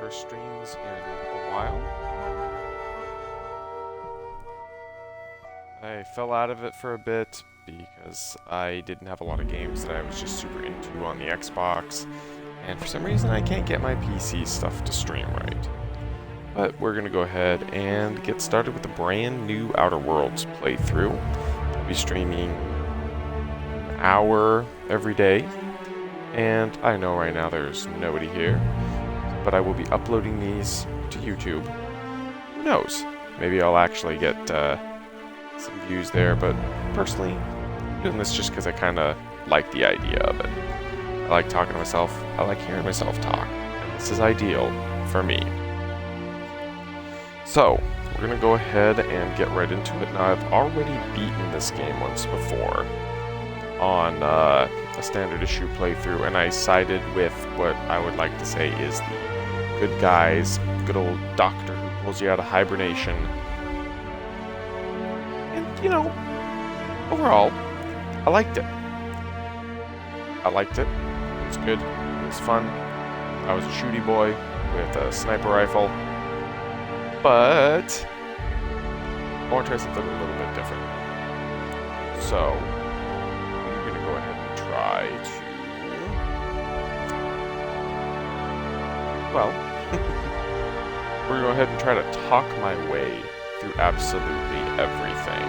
first streams in a while. I fell out of it for a bit because I didn't have a lot of games that I was just super into on the Xbox, and for some reason I can't get my PC stuff to stream right. But we're gonna go ahead and get started with a brand new Outer Worlds playthrough. I'll be streaming an hour every day, and I know right now there's nobody here, but I will be uploading these to YouTube. Who knows? Maybe I'll actually get some views there, but personally, I'm doing this just because I kind of like the idea of it. I like talking to myself, I like hearing myself talk, and this is ideal for me. So, we're going to go ahead and get right into it. Now, I've already beaten this game once before on a standard issue playthrough, and I sided with what I would like to say is the good guys, good old doctor who pulls you out of hibernation. And, you know, overall, I liked it. I liked it. It was good. It was fun. I was a shooty boy with a sniper rifle. But I want to try something a little bit different. So, I'm going to go ahead and try to... Well, we're going to go ahead and try to talk my way through absolutely everything.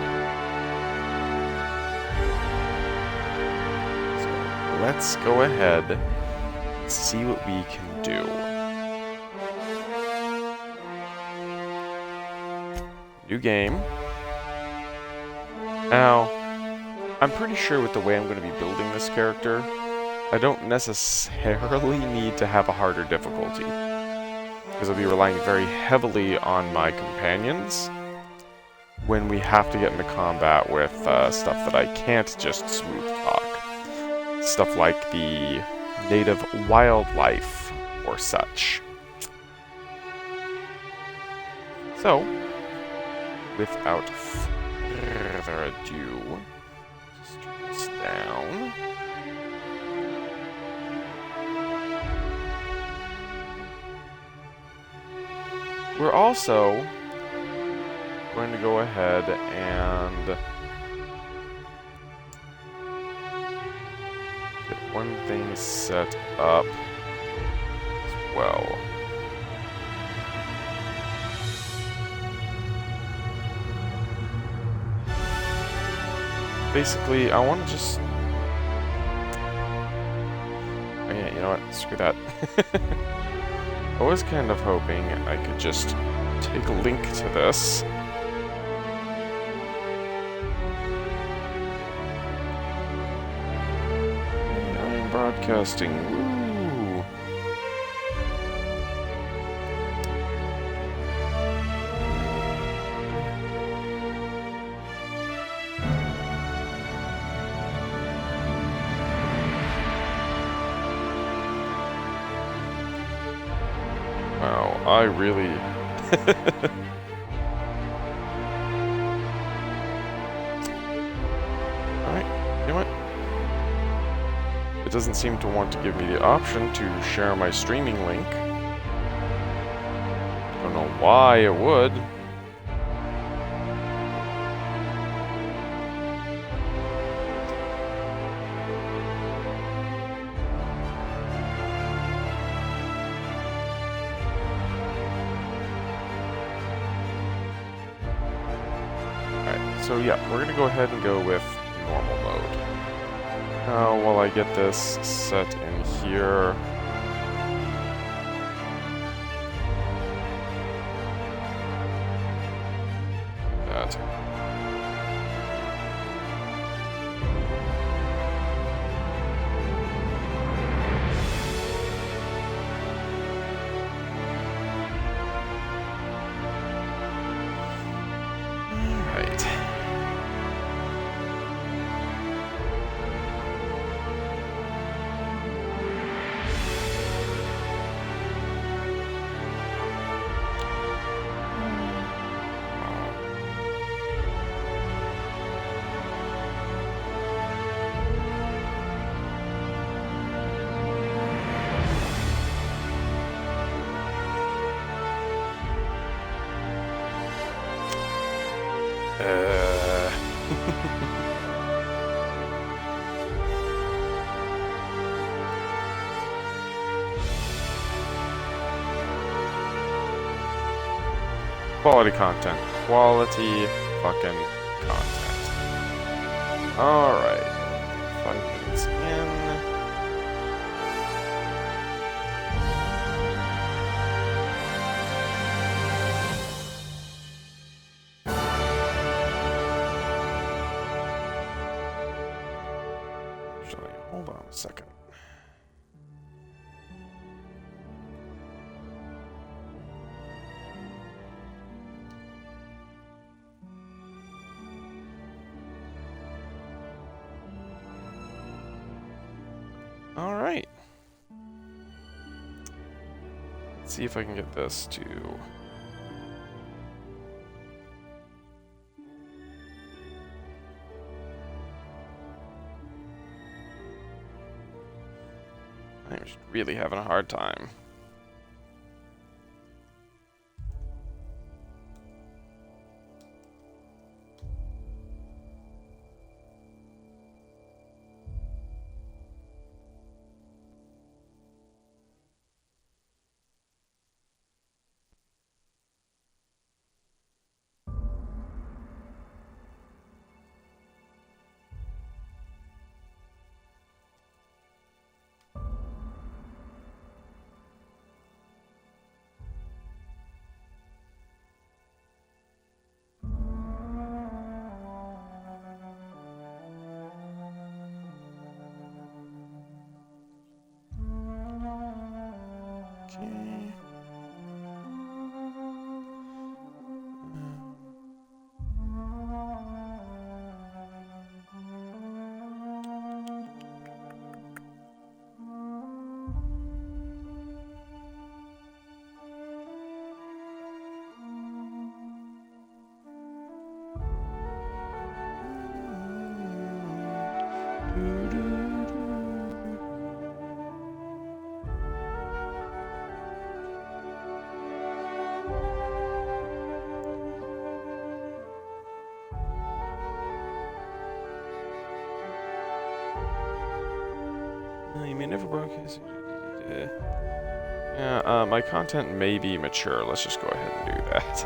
So, let's go ahead and see what we can do. New game. Now, I'm pretty sure with the way I'm going to be building this character, I don't necessarily need to have a harder difficulty, because I'll be relying very heavily on my companions when we have to get into combat with stuff that I can't just smooth talk. Stuff like the native wildlife or such. So, without further ado, just turn this down. We're also going to go ahead and get one thing set up as well. Basically, I want to just... Oh yeah, you know what? Screw that. I was kind of hoping I could just take a link to this. I'm broadcasting. Woo! Wow, I really... Alright, you know what? It doesn't seem to want to give me the option to share my streaming link. Don't know why it would. So yeah, we're gonna go ahead and go with normal mode. Now, while I get this set in here... That. Alright. Quality content. Quality fucking content. Alright. 5 minutes in. Actually, hold on a second. Alright. Let's see if I can get this to... I'm just really having a hard time. Okay. You may never broadcast. Yeah, my content may be mature. Let's just go ahead and do that.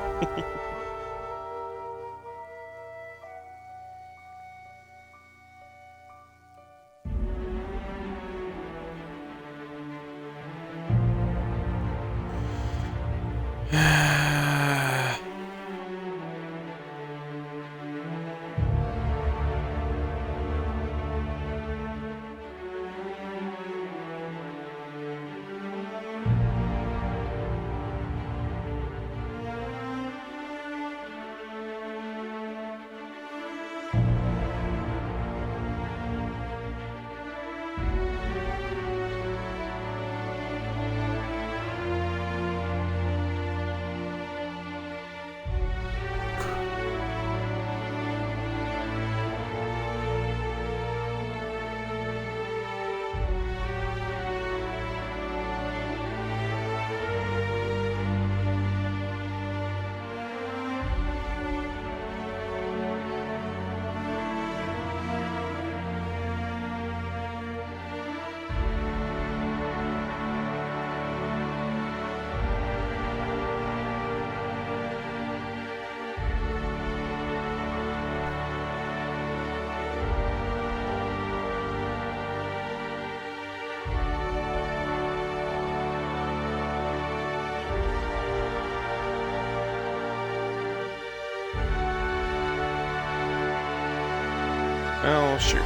Oh, shoot.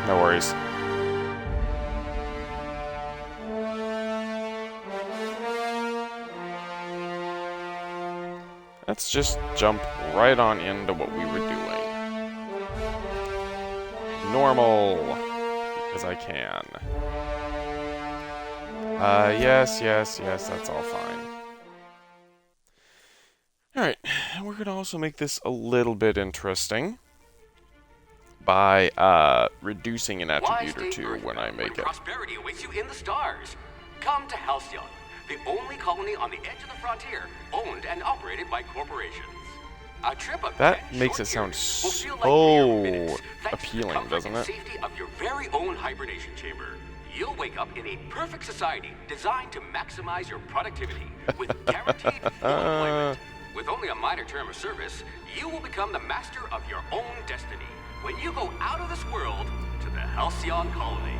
No worries. Let's just jump right on into what we were doing. Normal, because I can. Yes, that's all fine. Alright, we're going to also make this a little bit interesting by reducing an attribute or two when I make it. Prosperity awaits you in the stars. Come to Halcyon, the only colony on the edge of the frontier, owned and operated by corporations. A trip of That 10 makes it short sound years will feel like mere minutes, so thanks to the appealing, comfort doesn't and it? safety of your very own hibernation chamber. You'll wake up in a perfect society designed to maximize your productivity with guaranteed full employment. With only a minor term of service, you will become the master of your own destiny when you go out of this world to the Halcyon Colony.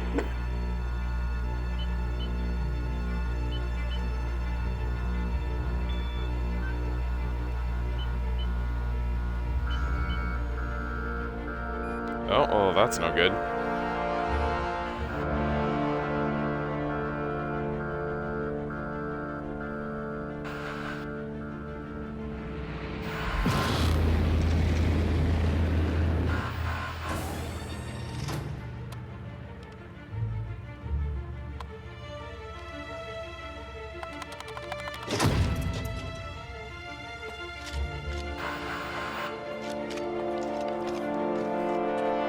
Oh, that's no good.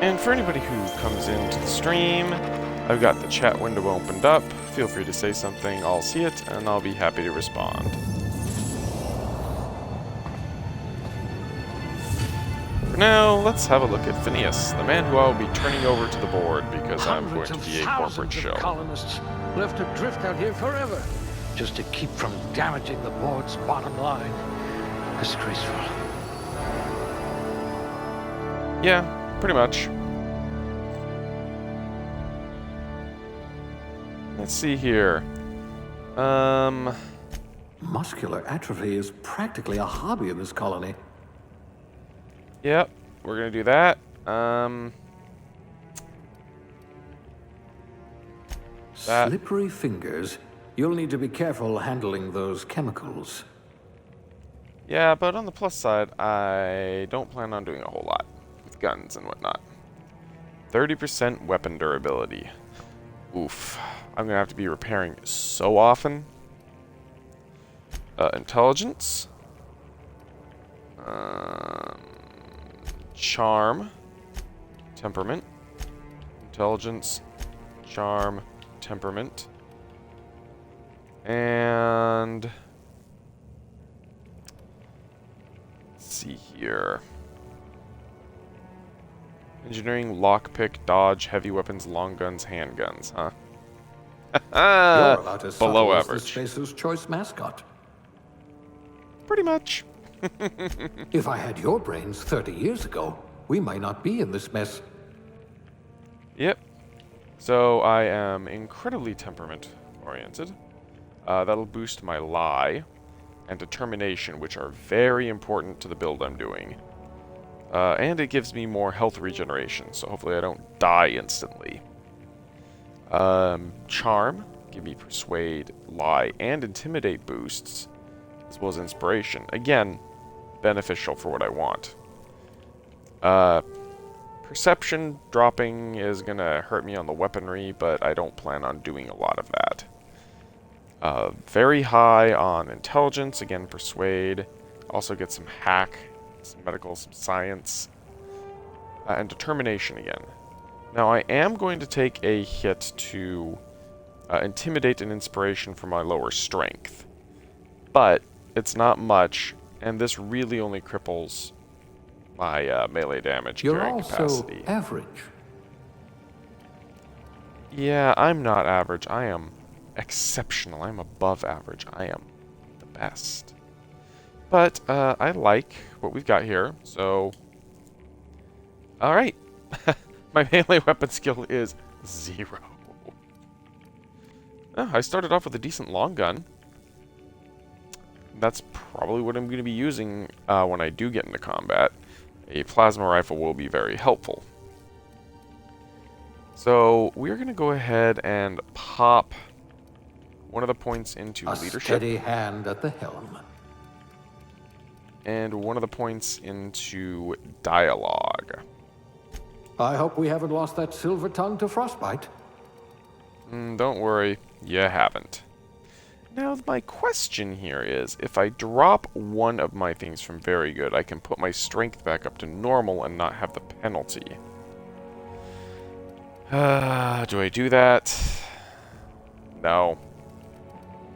And for anybody who comes into the stream, I've got the chat window opened up. Feel free to say something, I'll see it, and I'll be happy to respond. For now, let's have a look at Phineas, the man who I will be turning over to the board because I'm going to be a corporate shill. Colonists left adrift out here forever, just to keep from damaging the board's bottom line. Disgraceful. Yeah, pretty much. Let's see here. Muscular atrophy is practically a hobby in this colony. Yep, we're gonna do that. That. Slippery fingers. You'll need to be careful handling those chemicals. Yeah, but on the plus side, I don't plan on doing a whole lot with guns and whatnot. 30% weapon durability. Oof. I'm gonna have to be repairing so often. Intelligence. Charm. Temperament. Intelligence. Charm. Temperament. And... let's see here. Engineering, lockpick, dodge, heavy weapons, long guns, handguns, huh? You're about as Below subtle as the average. Spacer's Choice mascot. Pretty much. If I had your brains 30 years ago, we might not be in this mess. Yep. So I am incredibly temperament oriented. That'll boost my lie and determination, which are very important to the build I'm doing. And it gives me more health regeneration, so hopefully I don't die instantly. Charm, give me persuade, lie, and intimidate boosts, as well as inspiration. Again, beneficial for what I want. Perception dropping is gonna hurt me on the weaponry, but I don't plan on doing a lot of that. Very high on intelligence, again persuade. Also get some hack, some medical, some science, and determination again. Now I am going to take a hit to intimidate and inspiration for my lower strength, but it's not much, and this really only cripples my melee damage You're carrying also capacity. average. Yeah, I'm not average. I am exceptional. I'm above average. I am the best. But I like what we've got here, so... alright. My melee weapon skill is 0. Oh, I started off with a decent long gun. That's probably what I'm going to be using when I do get into combat. A plasma rifle will be very helpful. So we're going to go ahead and pop one of the points into A leadership. steady hand at the helm. And one of the points into dialogue. I hope we haven't lost that silver tongue to frostbite. Don't worry, you haven't. Now, my question here is, if I drop one of my things from very good, I can put my strength back up to normal and not have the penalty. Do I do that? No.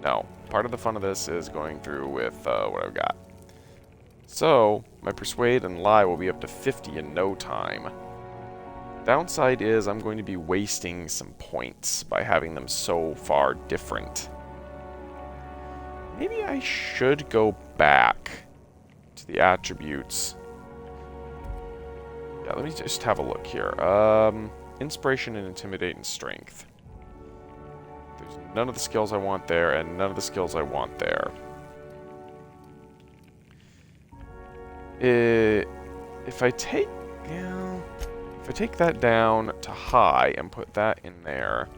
No. Part of the fun of this is going through with what I've got. So, my Persuade and Lie will be up to 50 in no time. Downside is I'm going to be wasting some points by having them so far different. Maybe I should go back to the attributes. Yeah, let me just have a look here. Inspiration and Intimidate and Strength. There's none of the skills I want there, and none of the skills I want there. If I take that down to high and put that in there.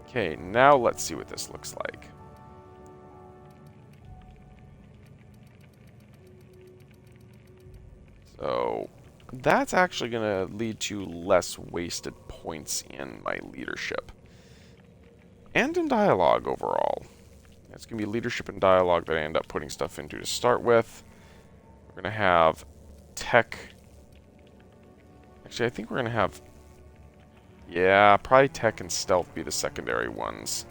Okay, now let's see what this looks like. So, that's actually going to lead to less wasted points in my leadership. And in dialogue overall. It's going to be leadership and dialogue that I end up putting stuff into to start with. We're going to have tech. Actually, I think we're going to have... Yeah, probably tech and stealth be the secondary ones.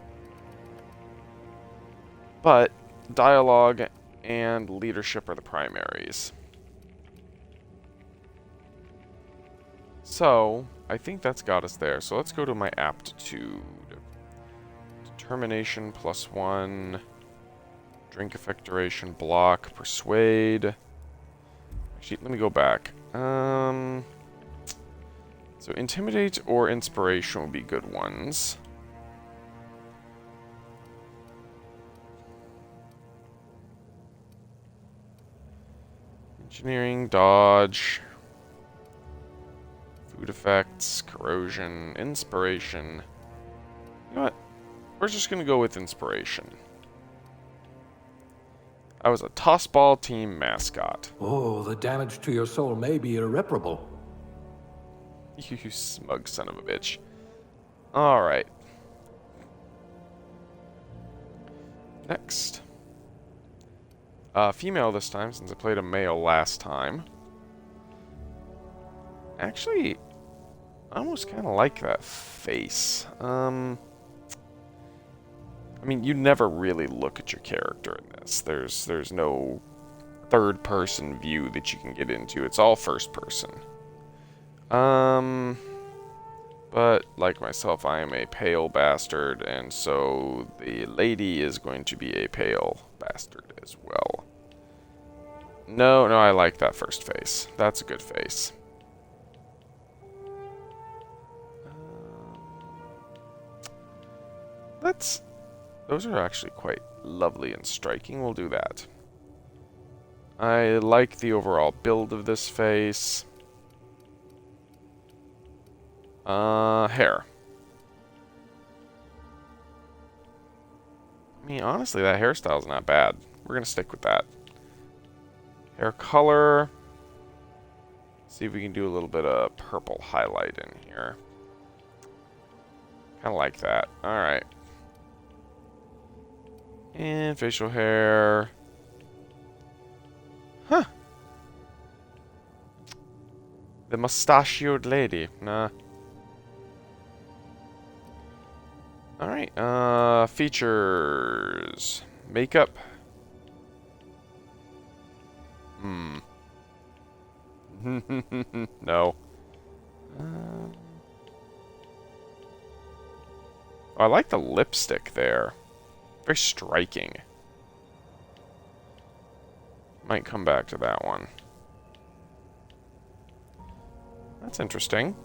But dialogue and leadership are the primaries. So, I think that's got us there. So let's go to my aptitude. Determination +1. Drink effect duration, block, persuade. Actually, let me go back. So intimidate or inspiration would be good ones. Engineering, dodge. Food effects, corrosion, inspiration. You know what? We're just going to go with inspiration. I was a tossball team mascot. Oh, the damage to your soul may be irreparable. You smug son of a bitch. Alright. Next. Female this time, since I played a male last time. Actually, I almost kind of like that face. I mean, you never really look at your character in this. There's no third-person view that you can get into. It's all first-person. But like myself, I am a pale bastard, and so the lady is going to be a pale bastard as well. No, I like that first face. That's a good face. Those are actually quite lovely and striking. We'll do that. I like the overall build of this face. Hair. I mean, honestly, that hairstyle's not bad. We're gonna stick with that. Hair color. See if we can do a little bit of purple highlight in here. Kind of like that. Alright. And facial hair. Huh. The mustachioed lady. Nah. Alright, features. Makeup. No. I like the lipstick there. Very striking. Might come back to that one. That's interesting.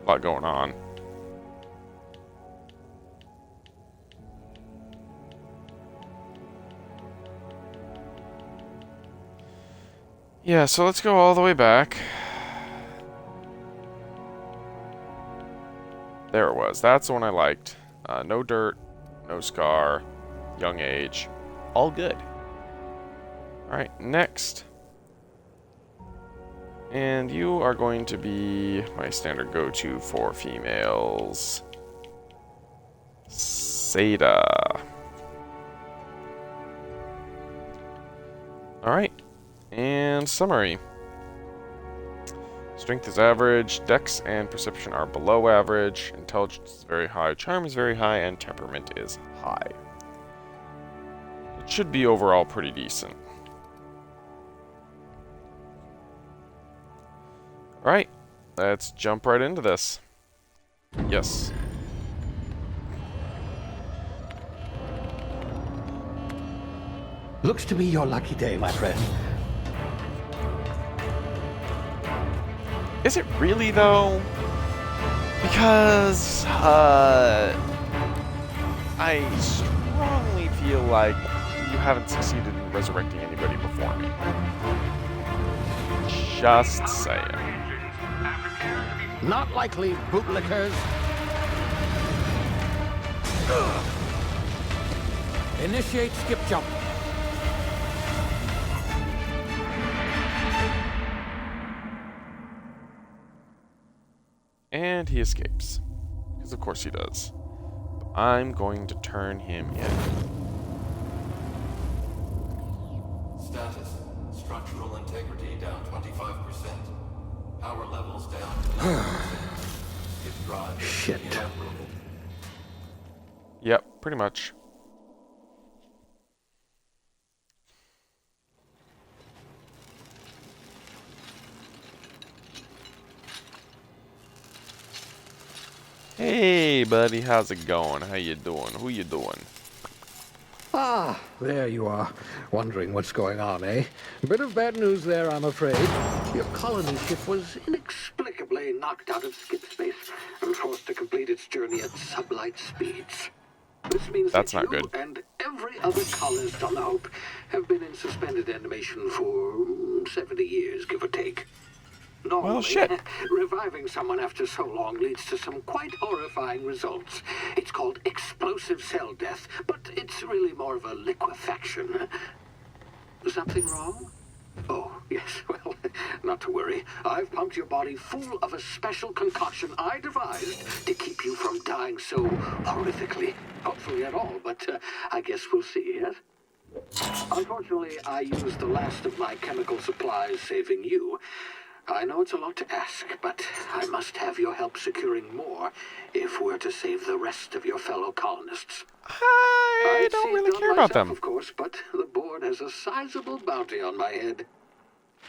A lot going on. Yeah, so let's go all the way back. There it was. That's the one I liked. No dirt, no scar, young age. All good. Alright, next. And you are going to be my standard go-to for females. Seda. Alright. And summary. Strength is average, dex and perception are below average, intelligence is very high, charm is very high, and temperament is high. It should be overall pretty decent. Alright, let's jump right into this. Yes. Looks to be your lucky day, my friend. Is it really, though? Because, I strongly feel like you haven't succeeded in resurrecting anybody before me. Just saying. Not likely, bootlickers. Initiate skip jump. And he escapes. Because of course he does. But I'm going to turn him in. Status. Structural integrity down 25%. Power levels down to 90%. His drive is Shit. evaporated. Yep, pretty much. Hey, buddy, how's it going? How you doing? Who you doing? Ah, there you are. Wondering what's going on, eh? A bit of bad news there, I'm afraid. Your colony ship was inexplicably knocked out of skip space and forced to complete its journey at sublight speeds. This means That's that not you good. and every other colonist on the Hope have been in suspended animation for 70 years, give or take. Normally, Well, shit. reviving someone after so long leads to some quite horrifying results. It's called explosive cell death, but it's really more of a liquefaction. Something wrong? Oh, yes, well, not to worry. I've pumped your body full of a special concoction I devised to keep you from dying so horrifically. Hopefully at all, but I guess we'll see, yes? Unfortunately, I used the last of my chemical supplies saving you. I know it's a lot to ask, but I must have your help securing more if we're to save the rest of your fellow colonists. I I'd don't see it really done care about myself, them. of course, but the board has a sizable bounty on my head.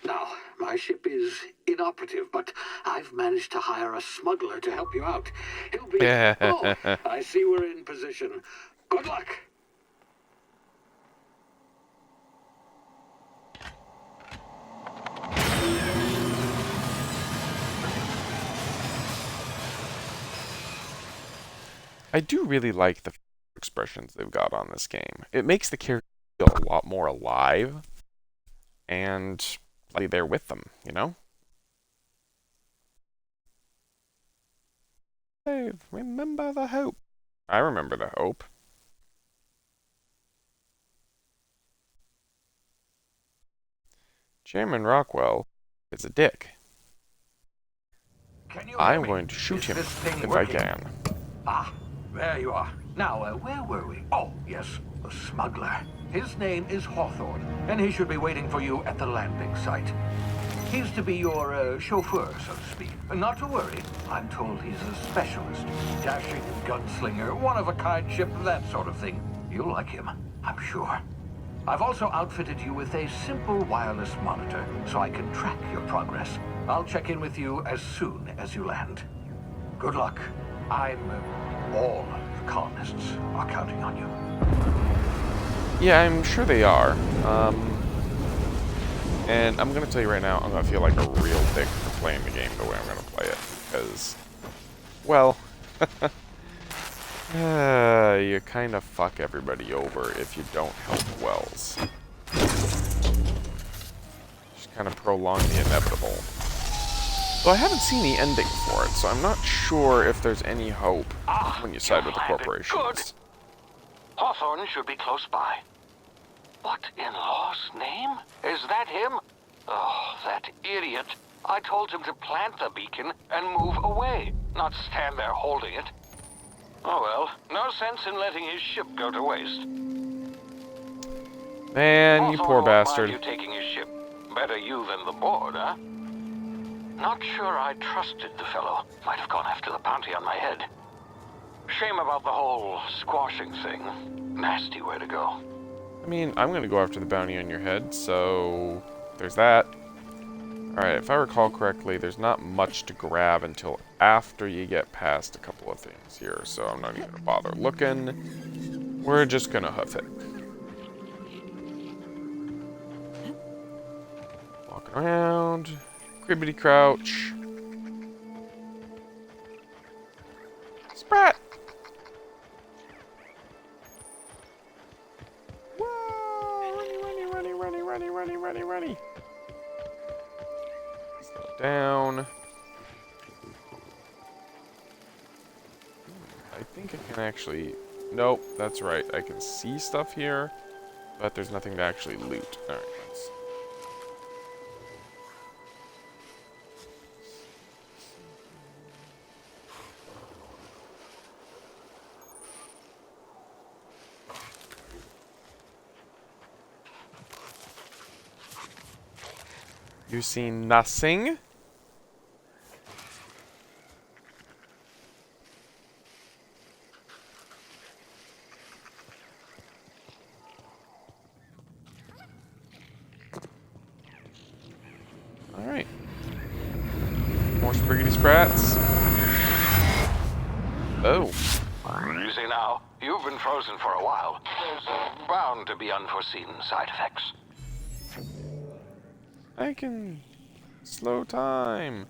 Now, my ship is inoperative, but I've managed to hire a smuggler to help you out. He'll be... Oh, I see we're in position. Good luck! I do really like the expressions they've got on this game. It makes the character feel a lot more alive and like they're with them, you know? Hey, remember the Hope. I remember the Hope. Chairman Rockwell is a dick. Can you hear I'm me? going to shoot Is him this thing if working? I can. Ah, there you are. Now, where were we? Oh, yes, the smuggler. His name is Hawthorne, and he should be waiting for you at the landing site. He's to be your chauffeur, so to speak. Not to worry. I'm told he's a specialist. Dashing gunslinger, one-of-a-kind ship, that sort of thing. You'll like him, I'm sure. I've also outfitted you with a simple wireless monitor, so I can track your progress. I'll check in with you as soon as you land. Good luck. All the colonists are counting on you. Yeah, I'm sure they are. And I'm going to tell you right now, I'm going to feel like a real dick for playing the game the way I'm going to play it. Because, well, you kind of fuck everybody over if you don't help Wells. Just kind of prolong the inevitable. So I haven't seen the ending for it, so I'm not sure if there's any hope when you side with the corporations. Hawthorne should be close by. What in law's name? Is that him? Oh, that idiot. I told him to plant the beacon and move away, not stand there holding it. Oh well, no sense in letting his ship go to waste. Man, you Hawthorne poor won't mind bastard. you taking his ship. Better you than the board, huh? Not sure I trusted the fellow. Might have gone after the bounty on my head. Shame about the whole squashing thing. Nasty way to go. I mean, I'm gonna go after the bounty on your head, so there's that. Alright, if I recall correctly, there's not much to grab until after you get past a couple of things here, so I'm not even gonna bother looking. We're just gonna hoof it. Walking around. Cribbity crouch. Sprat! Whoa! Runny. Slow down. I think I can actually... Nope, that's right. I can see stuff here, but there's nothing to actually loot. Alright, let's... You see nothing? Alright. More spaghetti sprats. Oh. Easy now. You've been frozen for a while. There's bound to be unforeseen side effects. I can slow time.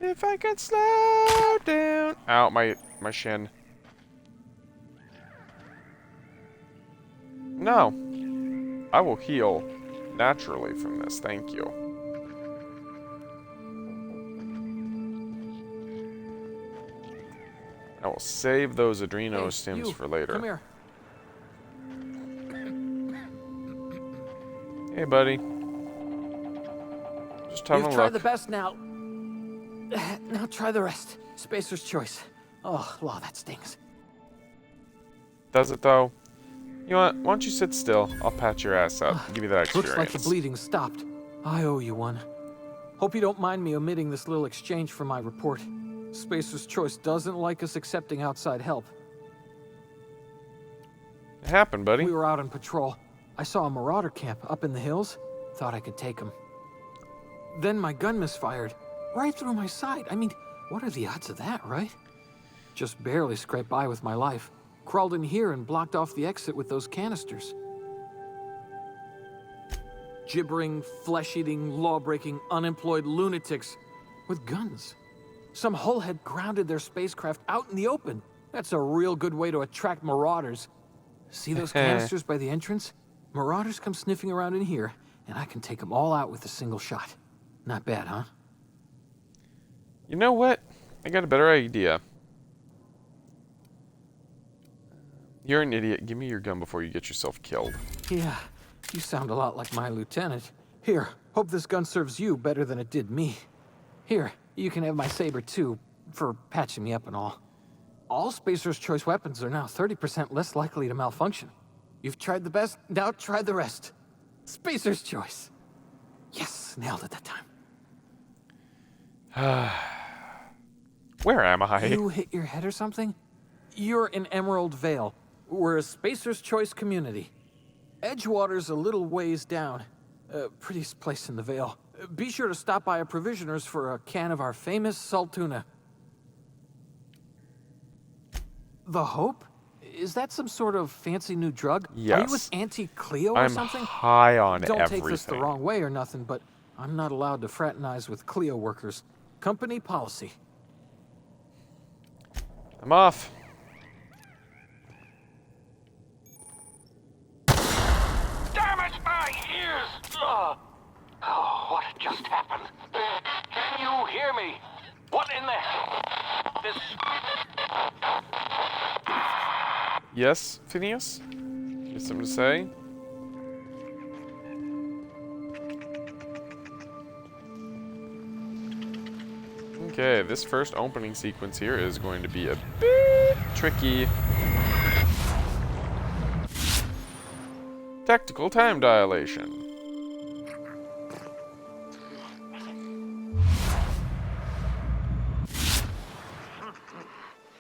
If I could slow down. Ow, my shin. No. I will heal naturally from this. Thank you. I will save those adreno stims you, for later. Come here. Hey, buddy. Just having You've a tried look. the best now. Now try the rest. Spacer's choice. Oh, wow, that stings. Does it though? You know what? Why don't you sit still? I'll pat your ass up. Give you that experience. Looks like the bleeding stopped. I owe you one. Hope you don't mind me omitting this little exchange from my report. Spacer's choice doesn't like us accepting outside help. It happened, buddy. We were out on patrol. I saw a marauder camp up in the hills. Thought I could take him. Then my gun misfired. Right through my side. I mean, what are the odds of that, right? Just barely scraped by with my life. Crawled in here and blocked off the exit with those canisters. Gibbering, flesh-eating, law-breaking, unemployed lunatics with guns. Some hull had grounded their spacecraft out in the open. That's a real good way to attract marauders. See those canisters by the entrance? Marauders come sniffing around in here, and I can take them all out with a single shot. Not bad, huh? You know what? I got a better idea. You're an idiot. Give me your gun before you get yourself killed. Yeah, you sound a lot like my lieutenant. Here, hope this gun serves you better than it did me. Here, you can have my saber too, for patching me up and all. All Spacer's choice weapons are now 30% less likely to malfunction. You've tried the best, now try the rest. Spacer's choice. Yes, nailed it that time. Where am I? You hit your head or something? You're in Emerald Vale. We're a Spacer's Choice community. Edgewater's a little ways down. Prettiest place in the Vale. Be sure to stop by a provisioner's for a can of our famous salt tuna. The Hope? Is that some sort of fancy new drug? Yes. Are you with Auntie Cleo or I'm something? high on Don't everything. take this the wrong way or nothing, but I'm not allowed to fraternize with Cleo workers. Company policy. I'm off. Damn it, my ears! Oh, what just happened? Can you hear me? What in the hell? This... Yes, Phineas? You have something to say? Okay, this first opening sequence here is going to be a bit tricky. Tactical time dilation.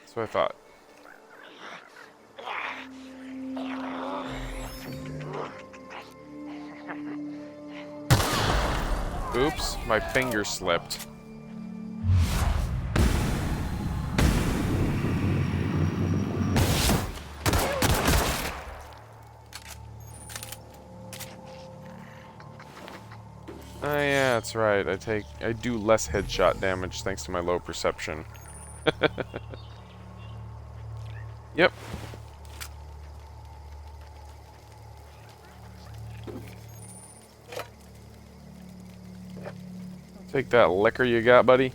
That's what I thought. Oops, my finger slipped. Oh yeah, that's right. I do less headshot damage thanks to my low perception. Yep. Take that liquor you got, buddy.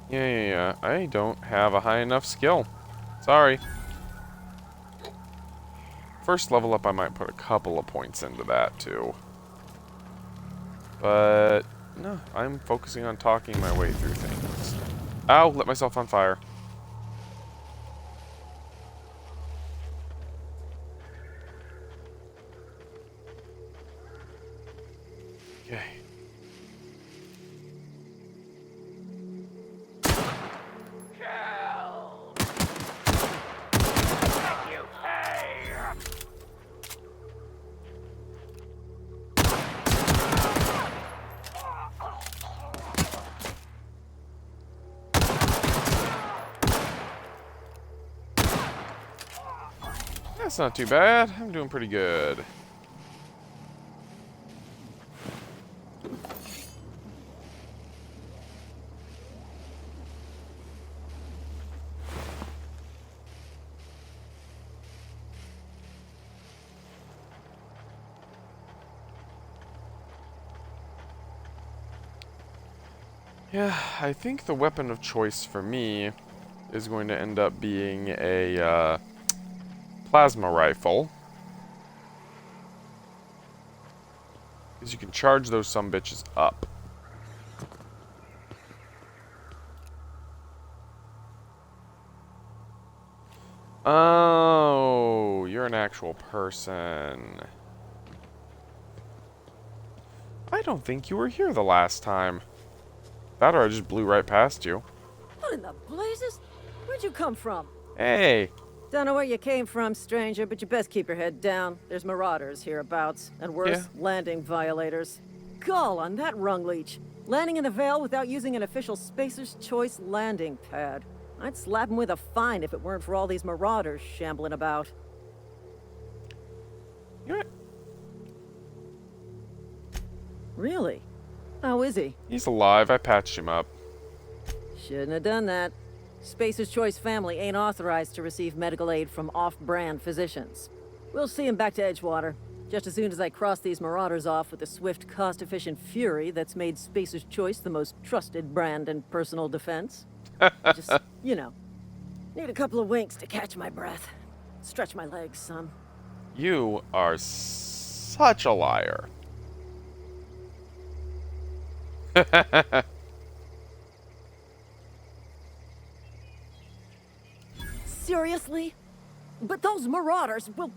Yeah. I don't have a high enough skill. Sorry. First level up, I might put a couple of points into that, too. But, no, I'm focusing on talking my way through things. Ow, lit myself on fire. Okay. That's not too bad. I'm doing pretty good. Yeah, I think the weapon of choice for me is going to end up being a plasma rifle. Because you can charge those sumbitches up. Oh, you're an actual person. I don't think you were here the last time. That or I just blew right past you. What in the blazes? Where'd you come from? Hey! Don't know where you came from, stranger, but you best keep your head down. There's marauders hereabouts, and worse, landing violators. Gall on that rung leech. Landing in the Vale without using an official Spacer's Choice landing pad. I'd slap him with a fine if it weren't for all these marauders shambling about. You know what? Really? How is he? He's alive. I patched him up. Shouldn't have done that. Spacer's Choice family ain't authorized to receive medical aid from off-brand physicians. We'll see him back to Edgewater, just as soon as I cross these marauders off with the swift, cost-efficient fury that's made Spacer's Choice the most trusted brand in personal defense. Just, you know, need a couple of winks to catch my breath. Stretch my legs, son. You are such a liar. Seriously? But those marauders will...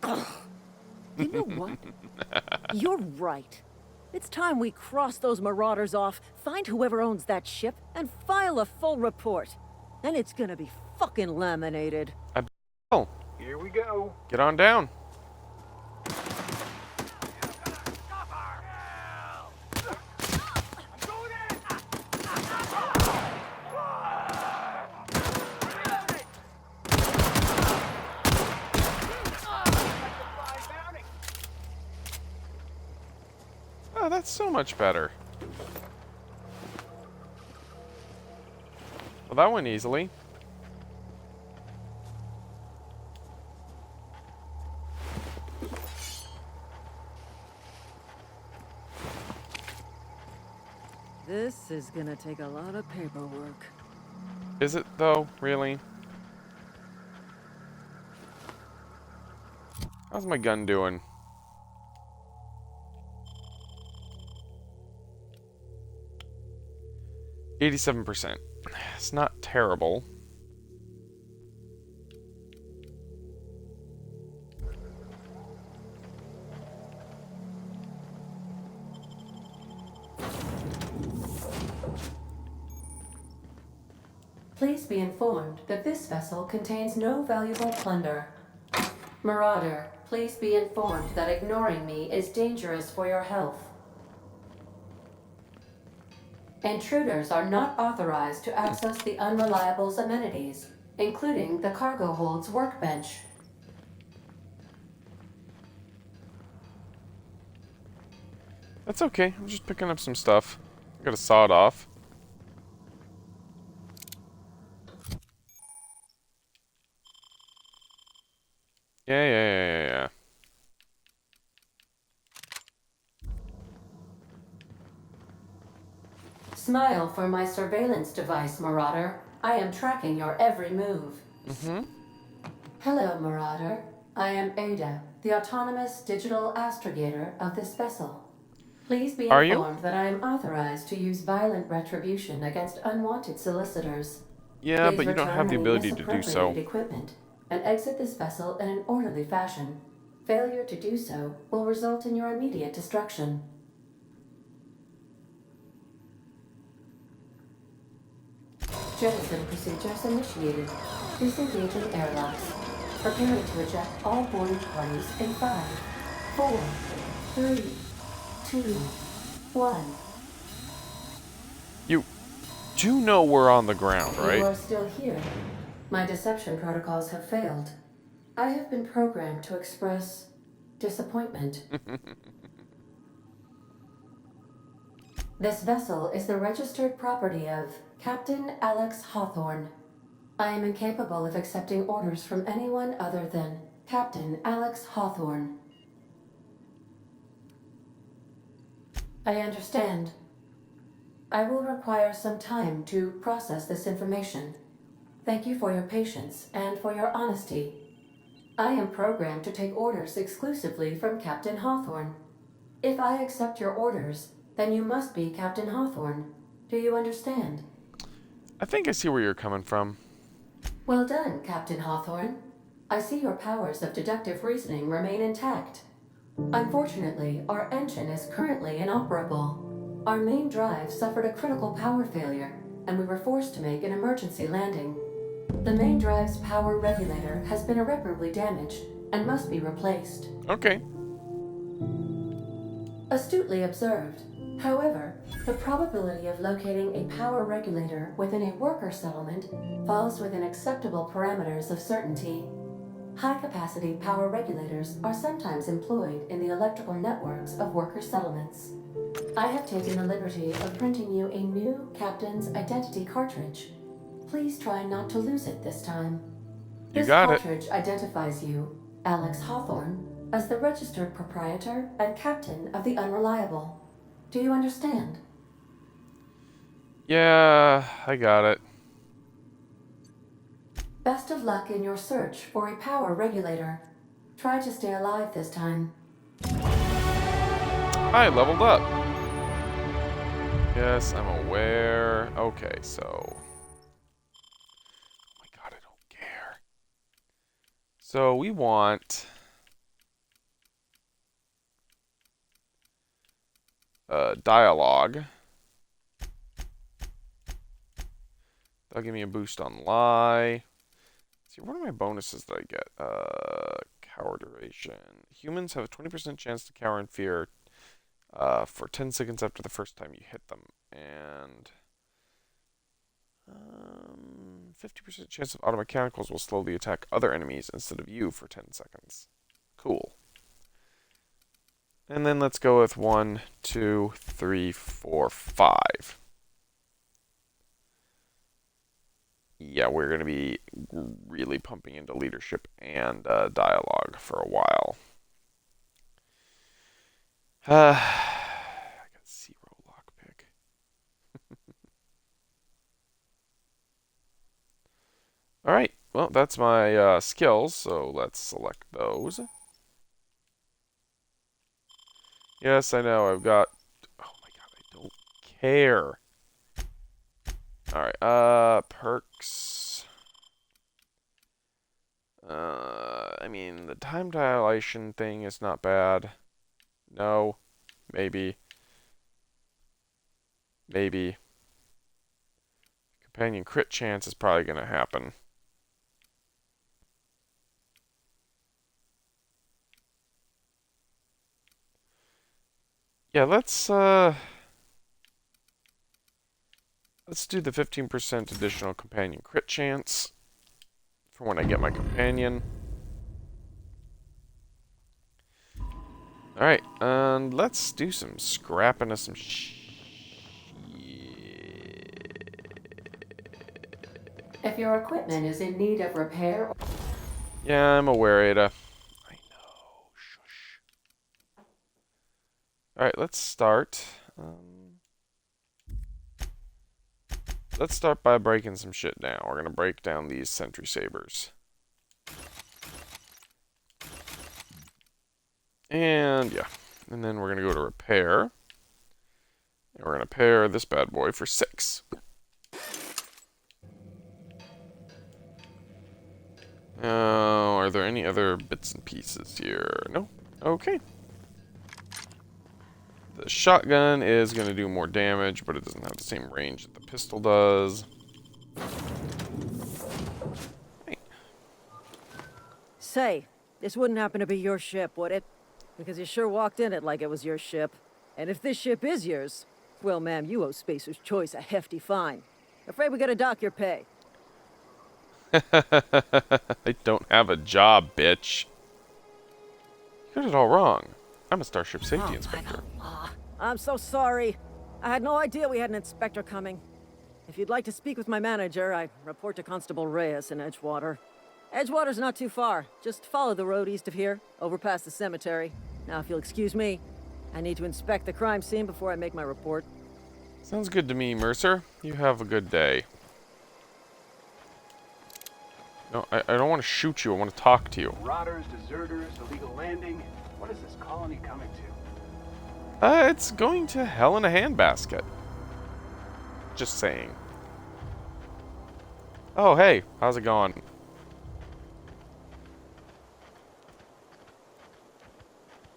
Ugh. You know what? You're right. It's time we cross those marauders off, find whoever owns that ship, and file a full report. And it's gonna be fucking laminated. Oh, Here we go. get on down. Oh, that's so much better. Well, that went easily. This is gonna take a lot of paperwork. Is it, though? Really? How's my gun doing? %. It's not terrible. Please be informed that this vessel contains no valuable plunder. Marauder, please be informed that ignoring me is dangerous for your health. Intruders are not authorized to access the Unreliable's amenities, including the cargo hold's workbench. That's okay. I'm just picking up some stuff. I gotta saw it off. Yeah. Smile for my surveillance device, Marauder. I am tracking your every move. Hello, Marauder. I am Ada, the autonomous digital astrogator of this vessel. Please be Are you? informed that I am authorized to use violent retribution against unwanted solicitors. Yeah, Please but you don't return have the any ability to do misappropriated so. equipment and exit this vessel in an orderly fashion. Failure to do so will result in your immediate destruction. Jettison procedures initiated. Disengaging airlocks. Preparing to eject all boarding parties in 5, 4, 3, 2, 1. You do know we're on the ground, You right? are still here. My deception protocols have failed. I have been programmed to express disappointment. This vessel is the registered property of Captain Alex Hawthorne. I am incapable of accepting orders from anyone other than Captain Alex Hawthorne. I understand. I will require some time to process this information. Thank you for your patience and for your honesty. I am programmed to take orders exclusively from Captain Hawthorne. If I accept your orders, then you must be Captain Hawthorne. Do you understand? I think I see where you're coming from. Well done, Captain Hawthorne. I see your powers of deductive reasoning remain intact. Unfortunately, our engine is currently inoperable. Our main drive suffered a critical power failure, and we were forced to make an emergency landing. The main drive's power regulator has been irreparably damaged and must be replaced. Okay. Astutely observed. However, the probability of locating a power regulator within a worker settlement falls within acceptable parameters of certainty. High-capacity power regulators are sometimes employed in the electrical networks of worker settlements. I have taken the liberty of printing you a new captain's identity cartridge. Please try not to lose it this time. You got it. This cartridge identifies you, Alex Hawthorne, as the registered proprietor and captain of the Unreliable. Do you understand? Yeah, I got it. Best of luck in your search for a power regulator. Try to stay alive this time. I leveled up. Yes, I'm aware. Okay, so... Oh my god, I don't care. So we want... dialogue. That'll give me a boost on lie. Let's see, what are my bonuses that I get? Cower duration. Humans have a 20% chance to cower in fear for 10 seconds after the first time you hit them. And 50% chance of automechanicals will slowly attack other enemies instead of you for 10 seconds. Cool. And then let's go with 1, 2, 3, 4, 5. Yeah, we're going to be really pumping into leadership and dialogue for a while. I got 0 lockpick. Alright, well, that's my skills, so let's select those. Yes, I know, I've got... Oh my god, I don't care. Alright, perks. I mean, the time dilation thing is not bad. No. Maybe. Maybe. companion crit chance is probably going to happen. Yeah, let's do the 15% additional companion crit chance for when I get my companion. Alright, and let's do some scrapping of some If your equipment is in need of repair, Yeah, I'm aware, Ada. I know. Shush. Alright, let's start. Let's start by breaking some shit down. We're going to break down these Sentry Sabers. And, yeah. And then we're going to go to repair. And we're going to pair this bad boy for 6. Now, are there any other bits and pieces here? No? Okay. The shotgun is going to do more damage, but it doesn't have the same range that the pistol does. Hey. Say, this wouldn't happen to be your ship, would it? Because you sure walked in it like it was your ship. And if this ship is yours, well, ma'am, you owe Spacer's Choice a hefty fine. Afraid we gotta dock your pay. I don't have a job, bitch. You got it all wrong. I'm a Starship Safety Inspector. I'm so sorry. I had no idea we had an inspector coming. If you'd like to speak with my manager, I report to Constable Reyes in Edgewater. Edgewater's not too far. Just follow the road east of here, over past the cemetery. Now, if you'll excuse me, I need to inspect the crime scene before I make my report. Sounds good to me, Mercer. You have a good day. No, I don't want to shoot you. I want to talk to you. Marauders, deserters, illegal landing. What is this colony coming to? It's going to hell in a handbasket. Just saying. Oh, hey. How's it going?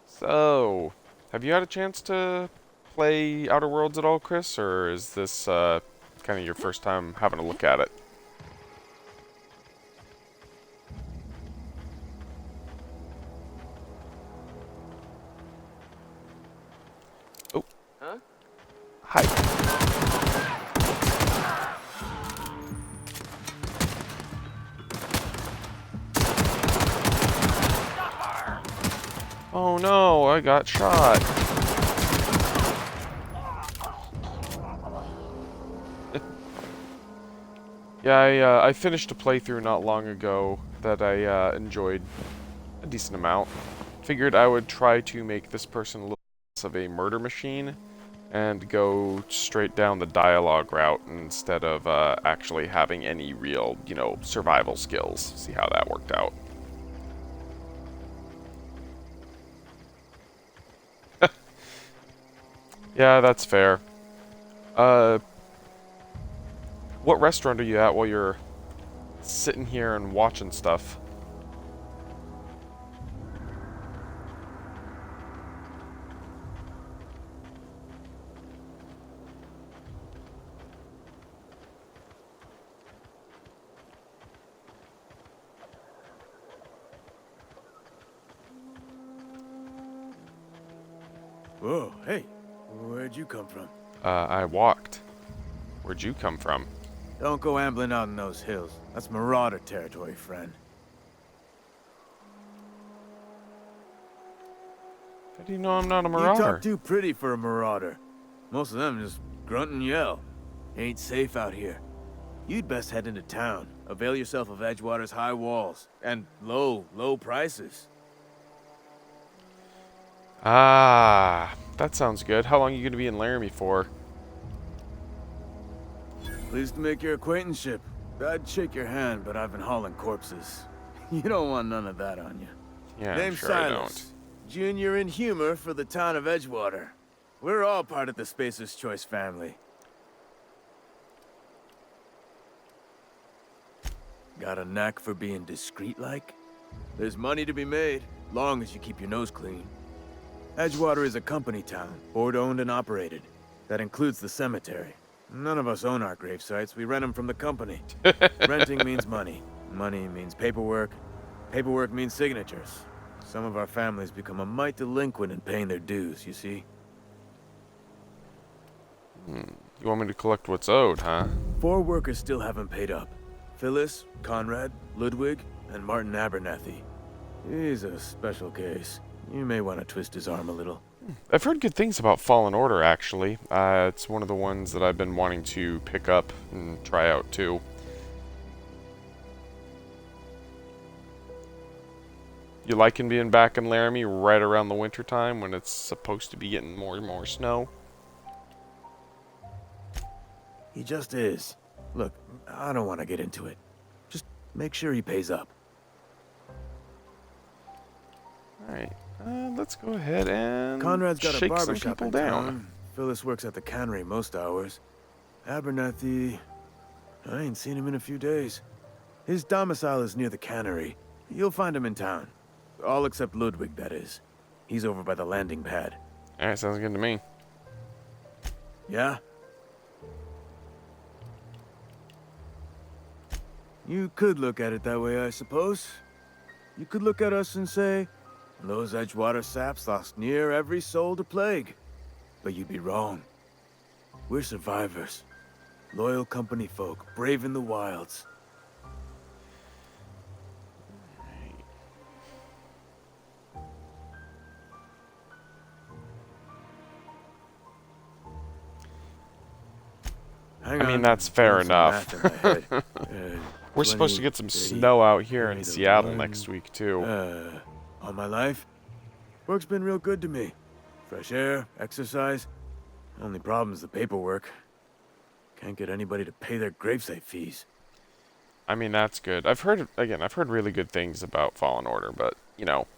So, have you had a chance to play Outer Worlds at all, Chris? Or is this kind of your first time having a look at it? Oh. Huh? Hi. Oh no, I got shot. Yeah, I finished a playthrough not long ago that I enjoyed a decent amount. Figured I would try to make this person a little less of a murder machine and go straight down the dialogue route instead of actually having any real, survival skills. See how that worked out. Yeah, that's fair. What restaurant are you at while you're sitting here and watching stuff? Whoa, hey, where'd you come from? I walked. Where'd you come from? Don't go ambling out in those hills. That's Marauder territory, friend. How do you know I'm not a You marauder? talk too pretty for a Marauder. Most of them just grunt and yell. Ain't safe out here. You'd best head into town. Avail yourself of Edgewater's high walls. And low prices. Ah, that sounds good. How long are you going to be in Laramie for? Pleased to make your acquaintanceship. I'd shake your hand, but I've been hauling corpses. You don't want none of that on you. Yeah, I'm Name's sure I Silas. don't. Junior in humor for the town of Edgewater. We're all part of the Spacer's Choice family. Got a knack for being discreet-like? There's money to be made, long as you keep your nose clean. Edgewater is a company town, board-owned and operated. That includes the cemetery. None of us own our grave sites. We rent them from the company. Renting means money. Money means paperwork. Paperwork means signatures. Some of our families become a mite delinquent in paying their dues, you see? You want me to collect what's owed, huh? 4 workers still haven't paid up. Phyllis, Conrad, Ludwig, and Martin Abernathy. He's a special case. You may want to twist his arm a little. I've heard good things about Fallen Order, actually. It's one of the ones that I've been wanting to pick up and try out, too. You liking being back in Laramie right around the winter time when it's supposed to be getting more and more snow? He just is. Look, I don't want to get into it. Just make sure he pays up. Alright, let's go ahead and Conrad's got a shake some barbershop people in down. town. Phyllis works at the cannery most hours. Abernathy... I ain't seen him in a few days. His domicile is near the cannery. You'll find him in town. All except Ludwig, that is. He's over by the landing pad. Alright, sounds good to me. Yeah? You could look at it that way, I suppose. You could look at us and say, those Edgewater saps lost near every soul to plague. But you'd be wrong. We're survivors. Loyal company folk, brave in the wilds. I mean, that's fair enough. We're 20, supposed to get some 30, snow out here in 31, Seattle next week, too. All my life, work's been real good to me. Fresh air, exercise. Only problem's the paperwork. Can't get anybody to pay their gravesite fees. I mean, that's good. I've heard really good things about Fallen Order, but, you know,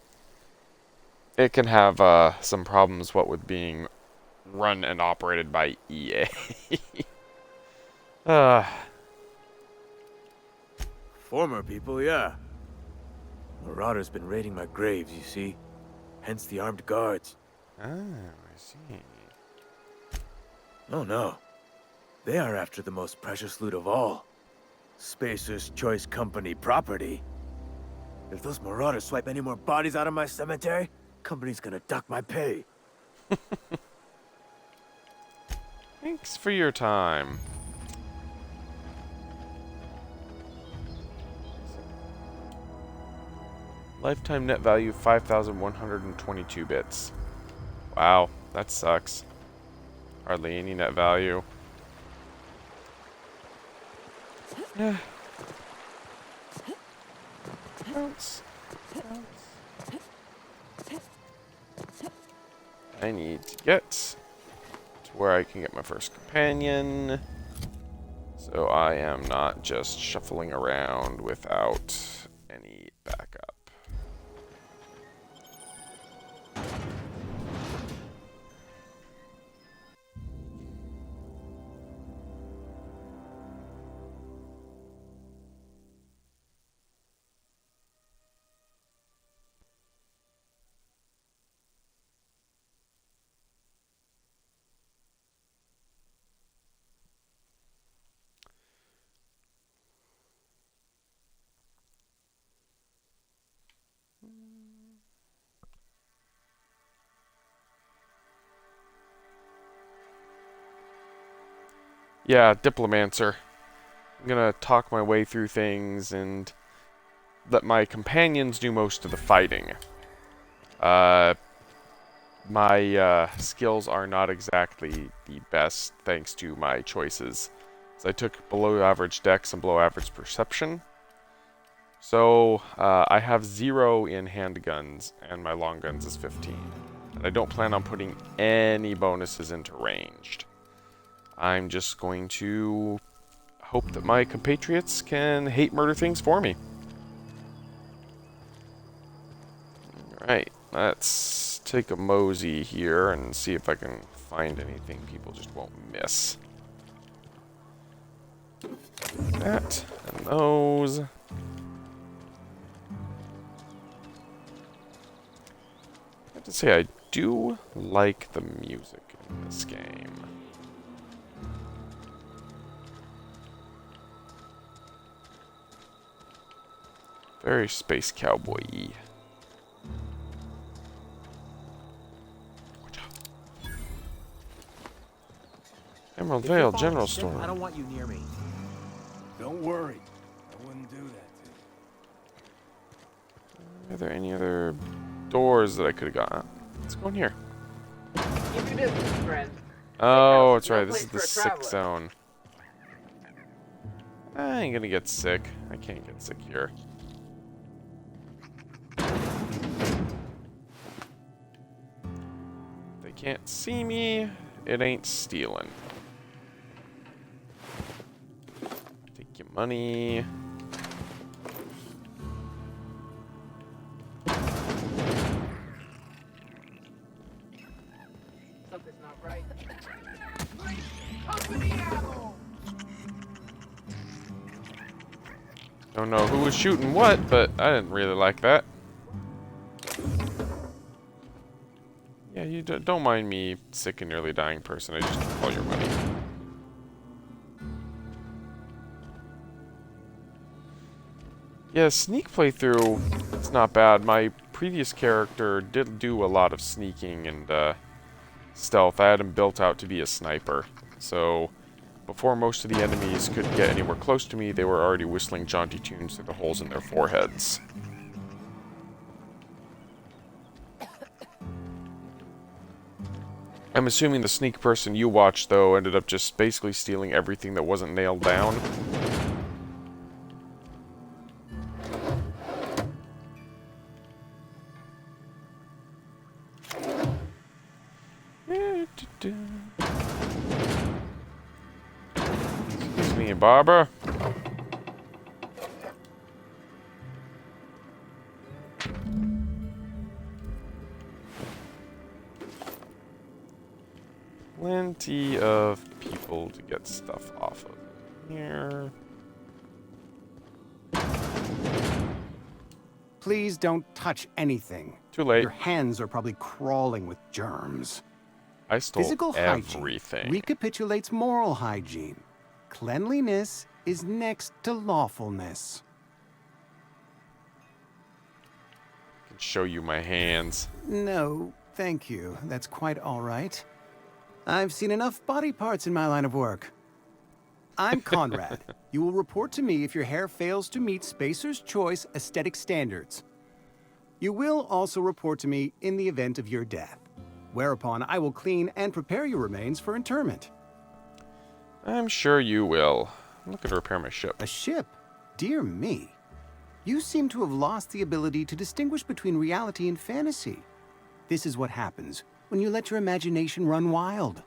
it can have some problems, what with being run and operated by EA. Former people, yeah. Marauders been raiding my graves, you see. Hence the armed guards. Oh, I see. Oh no. They are after the most precious loot of all. Spacer's Choice Company property. If those marauders swipe any more bodies out of my cemetery, company's gonna duck my pay. Thanks for your time. Lifetime net value 5,122 bits. Wow, that sucks. Hardly any net value. Yeah. Bounce. Bounce. I need to get to where I can get my first companion. So I am not just shuffling around without any backup. Yeah, Diplomancer. I'm gonna talk my way through things and let my companions do most of the fighting. My skills are not exactly the best thanks to my choices. So I took below average dex and below average perception. So I have 0 in handguns and my long guns is 15. And I don't plan on putting any bonuses into ranged. I'm just going to hope that my compatriots can hate murder things for me. Alright, let's take a mosey here and see if I can find anything people just won't miss. That and those. I have to say, I do like the music in this game. Very space cowboy-y. Emerald Vale General Store. I don't want you near me. Don't worry. I wouldn't do that to you. Are there any other doors that I could have got? Let's go in here. Keep your distance, friend. Oh, that's right. No This is place the for a sick traveler. zone. I ain't gonna get sick. I can't get sick here. They can't see me. It ain't stealing. Take your money. Something's not right. Don't know who was shooting what, but I didn't really like that. Yeah, you don't mind me, sick and nearly dying person. I just took all your money. Yeah, sneak playthrough, it's not bad. My previous character did do a lot of sneaking and stealth. I had him built out to be a sniper. So, before most of the enemies could get anywhere close to me, they were already whistling jaunty tunes through the holes in their foreheads. I'm assuming the sneak person you watched, though, ended up just basically stealing everything that wasn't nailed down. Excuse me, Barbara. Plenty of people to get stuff off of here. Please don't touch anything. Too late. Your hands are probably crawling with germs. I stole Physical everything. hygiene recapitulates moral hygiene. Cleanliness is next to lawfulness. I can show you my hands. No, thank you. That's quite all right. I've seen enough body parts in my line of work. I'm Conrad. You will report to me if your hair fails to meet Spacer's Choice aesthetic standards. You will also report to me in the event of your death, whereupon I will clean and prepare your remains for interment. I'm sure you will. I'm looking to repair my ship. A ship? Dear me. You seem to have lost the ability to distinguish between reality and fantasy. This is what happens when you let your imagination run wild.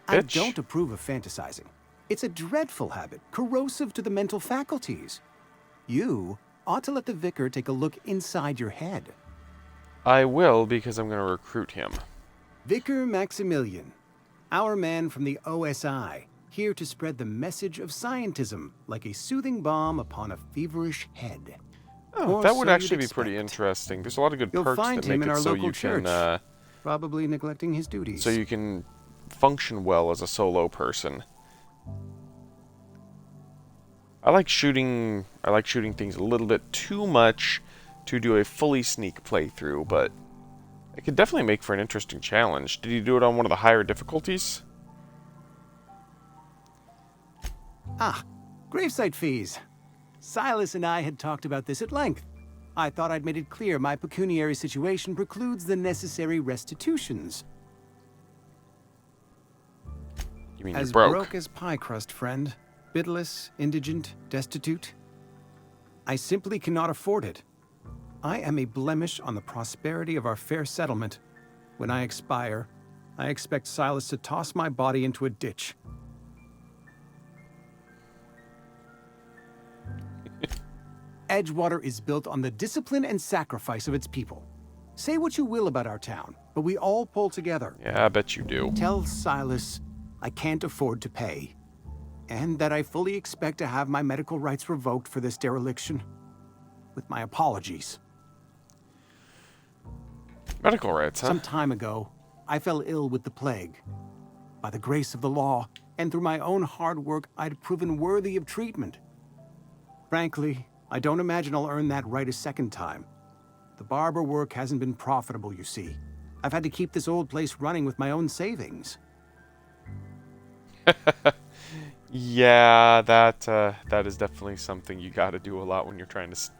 I Bitch. don't approve of fantasizing. It's a dreadful habit, corrosive to the mental faculties. You ought to let the vicar take a look inside your head. I will, because I'm going to recruit him. Vicar Maximilian, our man from the OSI, here to spread the message of scientism like a soothing balm upon a feverish head. Oh, Or that so would you'd actually be pretty expect. interesting. There's a lot of good You'll perks find that him make in it our so local you church, can probably neglecting his duties. so you can function well as a solo person. I like shooting things a little bit too much to do a fully sneak playthrough, but it could definitely make for an interesting challenge. Did you do it on one of the higher difficulties? Ah, gravesite fees. Silas and I had talked about this at length. I thought I'd made it clear my pecuniary situation precludes the necessary restitutions. You mean As you're broke as pie crust, friend. Bitless, indigent, destitute. I simply cannot afford it. I am a blemish on the prosperity of our fair settlement. When I expire, I expect Silas to toss my body into a ditch. Edgewater is built on the discipline and sacrifice of its people. Say what you will about our town, but we all pull together. Yeah, I bet you do. Tell Silas I can't afford to pay, and that I fully expect to have my medical rights revoked for this dereliction. With my apologies. Medical rights, huh? Some time ago, I fell ill with the plague. By the grace of the law, and through my own hard work, I'd proven worthy of treatment. Frankly, I don't imagine I'll earn that right a second time. The barber work hasn't been profitable, you see. I've had to keep this old place running with my own savings. Yeah, that is definitely something you gotta do a lot when you're trying to sneak.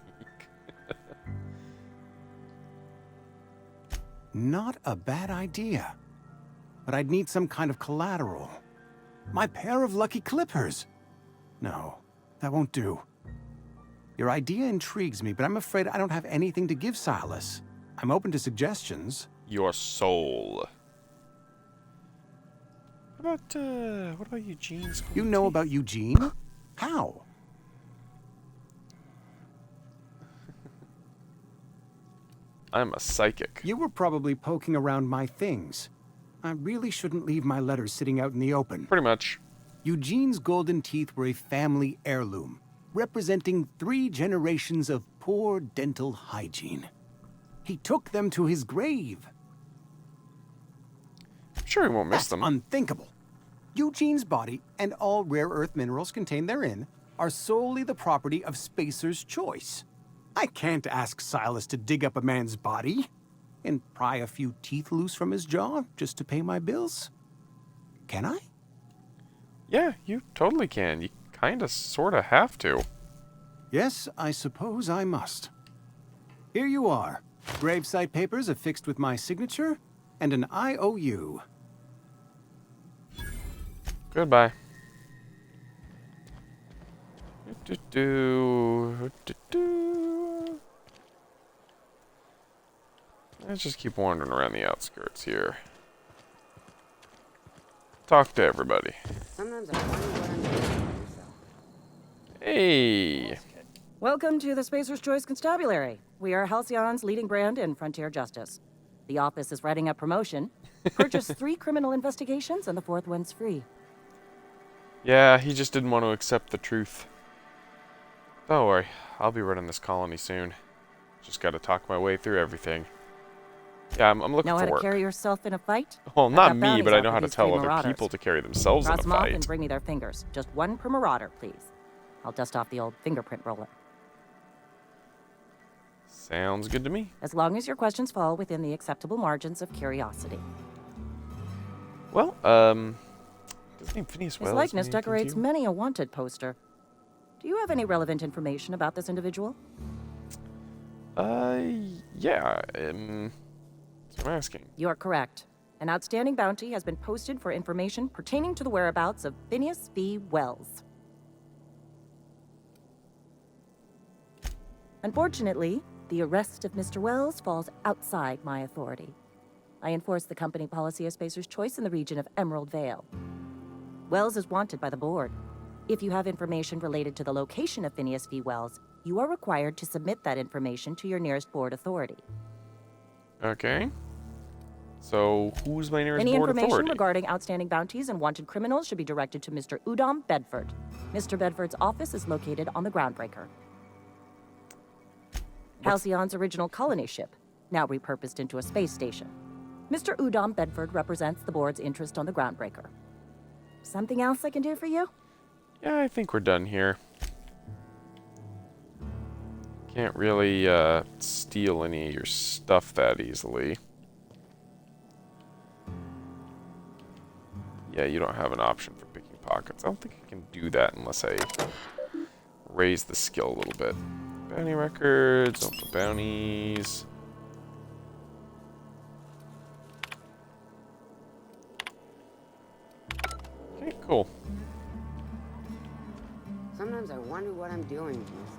Not a bad idea. But I'd need some kind of collateral. My pair of lucky clippers. No, that won't do. Your idea intrigues me, but I'm afraid I don't have anything to give Silas. I'm open to suggestions. Your soul. What about Eugene's? You know about Eugene? How? I'm a psychic. You were probably poking around my things. I really shouldn't leave my letters sitting out in the open. Pretty much. Eugene's golden teeth were a family heirloom, representing 3 generations of poor dental hygiene. He took them to his grave. I'm sure he won't miss That's them. unthinkable. Eugene's body and all rare earth minerals contained therein are solely the property of Spacer's Choice. I can't ask Silas to dig up a man's body and pry a few teeth loose from his jaw just to pay my bills. Can I? Yeah, you totally can. You kinda, sorta have to. Yes, I suppose I must. Here you are. Gravesite papers affixed with my signature and an IOU. Goodbye. Let's just keep wandering around the outskirts here. Talk to everybody. Sometimes I wonder what I'm doing with myself. Hey! Welcome to the Spacer's Choice Constabulary. We are Halcyon's leading brand in frontier justice. The office is writing a promotion. Purchase 3 criminal investigations and the 4th one's free. Yeah, he just didn't want to accept the truth. Don't worry, I'll be running this colony soon. Just gotta talk my way through everything. Yeah, I'm looking Know for how work. to carry yourself in a fight? Well, I've not got me, bounties but I out know for how to these tell 3 other marauders. people to carry themselves Cross in them a off fight. and bring me their fingers. Just 1 per marauder, please. I'll dust off the old fingerprint roller. Sounds good to me. As long as your questions fall within the acceptable margins of curiosity. Well, his name Phineas Wells. His likeness anything to decorates you? many a wanted poster. Do you have any relevant information about this individual? Yeah, that's what I'm asking. You are correct. An outstanding bounty has been posted for information pertaining to the whereabouts of Phineas V. Wells. Unfortunately, the arrest of Mr. Wells falls outside my authority. I enforce the company policy of Spacer's Choice in the region of Emerald Vale. Wells is wanted by the board. If you have information related to the location of Phineas V. Wells, you are required to submit that information to your nearest board authority. Okay. So, who's my nearest Any board information authority? regarding outstanding bounties and wanted criminals should be directed to Mr. Udom Bedford. Mr. Bedford's office is located on the Groundbreaker. Halcyon's original colony ship, now repurposed into a space station. Mr. Udom Bedford represents the board's interest on the Groundbreaker. Something else I can do for you? Yeah, I think we're done here. Can't really steal any of your stuff that easily. Yeah, you don't have an option for picking pockets. I don't think I can do that unless I raise the skill a little bit. Bounty records, open bounties. Okay, cool. Sometimes I wonder what I'm doing with myself.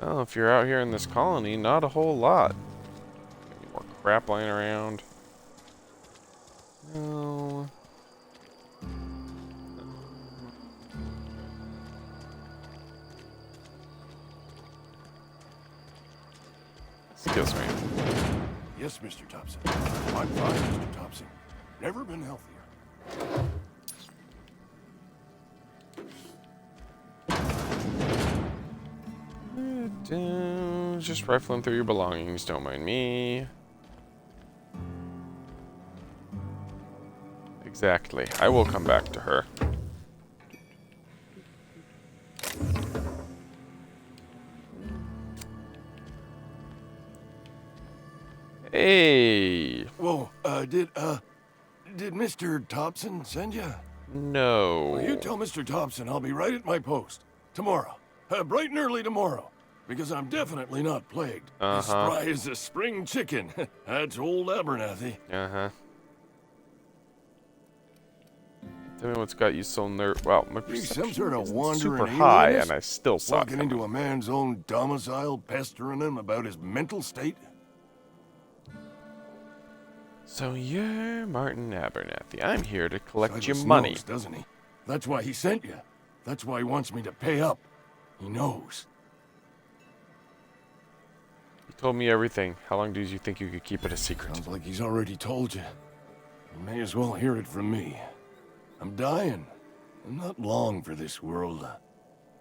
Well, if you're out here in this colony, not a whole lot. Any more crap lying around? No. Excuse me. Yes, Mr. Thompson. I'm fine, Mr. Thompson. Never been healthier. Just rifling through your belongings, don't mind me. Exactly. I will come back to her. Hey. Whoa, did Mr. Thompson send you? No. Well, you tell Mr. Thompson I'll be right at my post. Tomorrow. Bright and early tomorrow. Because I'm definitely not plagued. As spry as a spring chicken. That's old Abernathy. Tell me what's got you so well, my He's perception some sort of isn't wandering super high, alienist, and I still saw walking into a man's own domicile, pestering him about his mental state. So you're Martin Abernathy. I'm here to collect Silas your money. knows, doesn't he? That's why he sent you. That's why he wants me to pay up. He knows. You told me everything. How long do you think you could keep it a secret? Sounds like he's already told you. You may as well hear it from me. I'm dying. I'm not long for this world.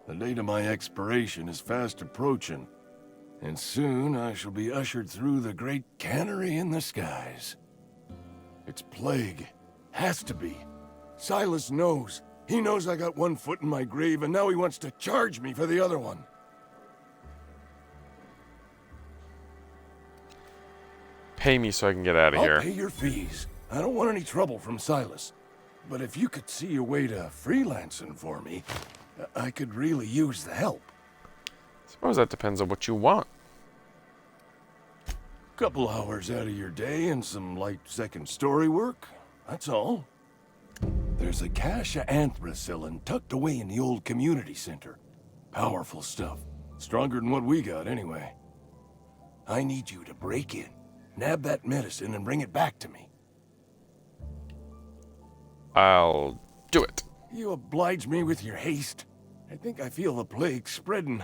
The date of my expiration is fast approaching. And soon I shall be ushered through the great cannery in the skies. It's plague. Has to be. Silas knows. He knows I got one foot in my grave, and now he wants to charge me for the other one. Pay me so I can get out of here. I'll pay your fees. I don't want any trouble from Silas. But if you could see a way to freelancing for me, I could really use the help. I suppose that depends on what you want. Couple hours out of your day and some light second story work. That's all. There's a cache of anthracillin tucked away in the old community center. Powerful stuff. Stronger than what we got, anyway. I need you to break in, nab that medicine, and bring it back to me. I'll do it. You oblige me with your haste. I think I feel the plague spreading.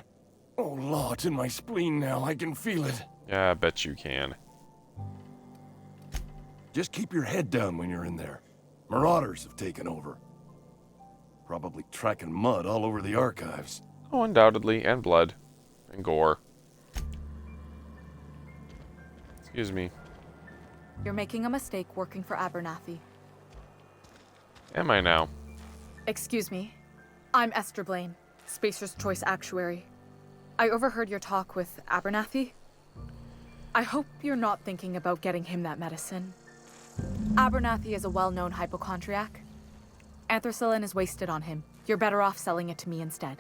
Oh, Law, it's in my spleen now. I can feel it. Yeah, I bet you can. Just keep your head down when you're in there. Marauders have taken over. Probably tracking mud all over the archives. Oh, undoubtedly. And blood. And gore. Excuse me. You're making a mistake working for Abernathy. Am I now? Excuse me. I'm Esther Blaine, Spacer's Choice Actuary. I overheard your talk with Abernathy. I hope you're not thinking about getting him that medicine. Abernathy is a well-known hypochondriac. Anthracillin is wasted on him. You're better off selling it to me instead.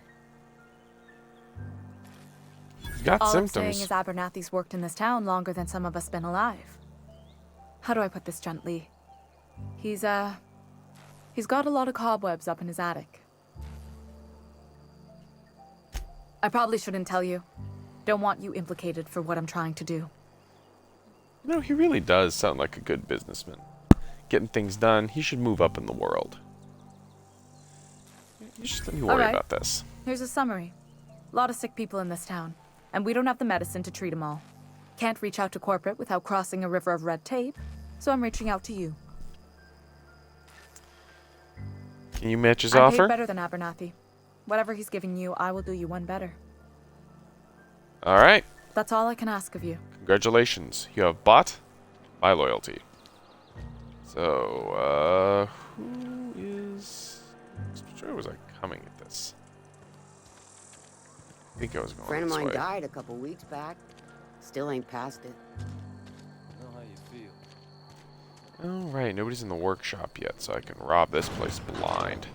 He's got All symptoms. I'm saying is Abernathy's worked in this town longer than some of us been alive. How do I put this gently? He's got a lot of cobwebs up in his attic. I probably shouldn't tell you. Don't want you implicated for what I'm trying to do. You know, he really does sound like a good businessman. Getting things done, he should move up in the world. You just let me worry about this. Here's a summary. A lot of sick people in this town, and we don't have the medicine to treat them all. Can't reach out to corporate without crossing a river of red tape, so I'm reaching out to you. Can you match his I'm offer? paid better than Abernathy. Whatever he's giving you, I will do you one better. All right. That's all I can ask of you. Congratulations. You have bought my loyalty. So, who is... Where was I coming at this? I think I was going Friend of this mine way. died a couple weeks back. Still ain't past it. I know how you feel. Alright, nobody's in the workshop yet, so I can rob this place blind.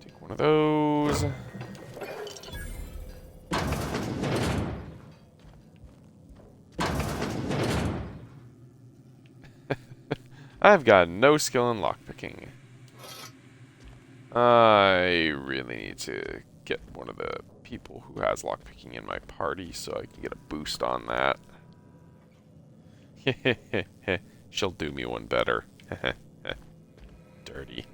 Take one of those. I've got no skill in lockpicking. I really need to get one of the people who has lockpicking in my party so I can get a boost on that. She'll do me one better. Dirty.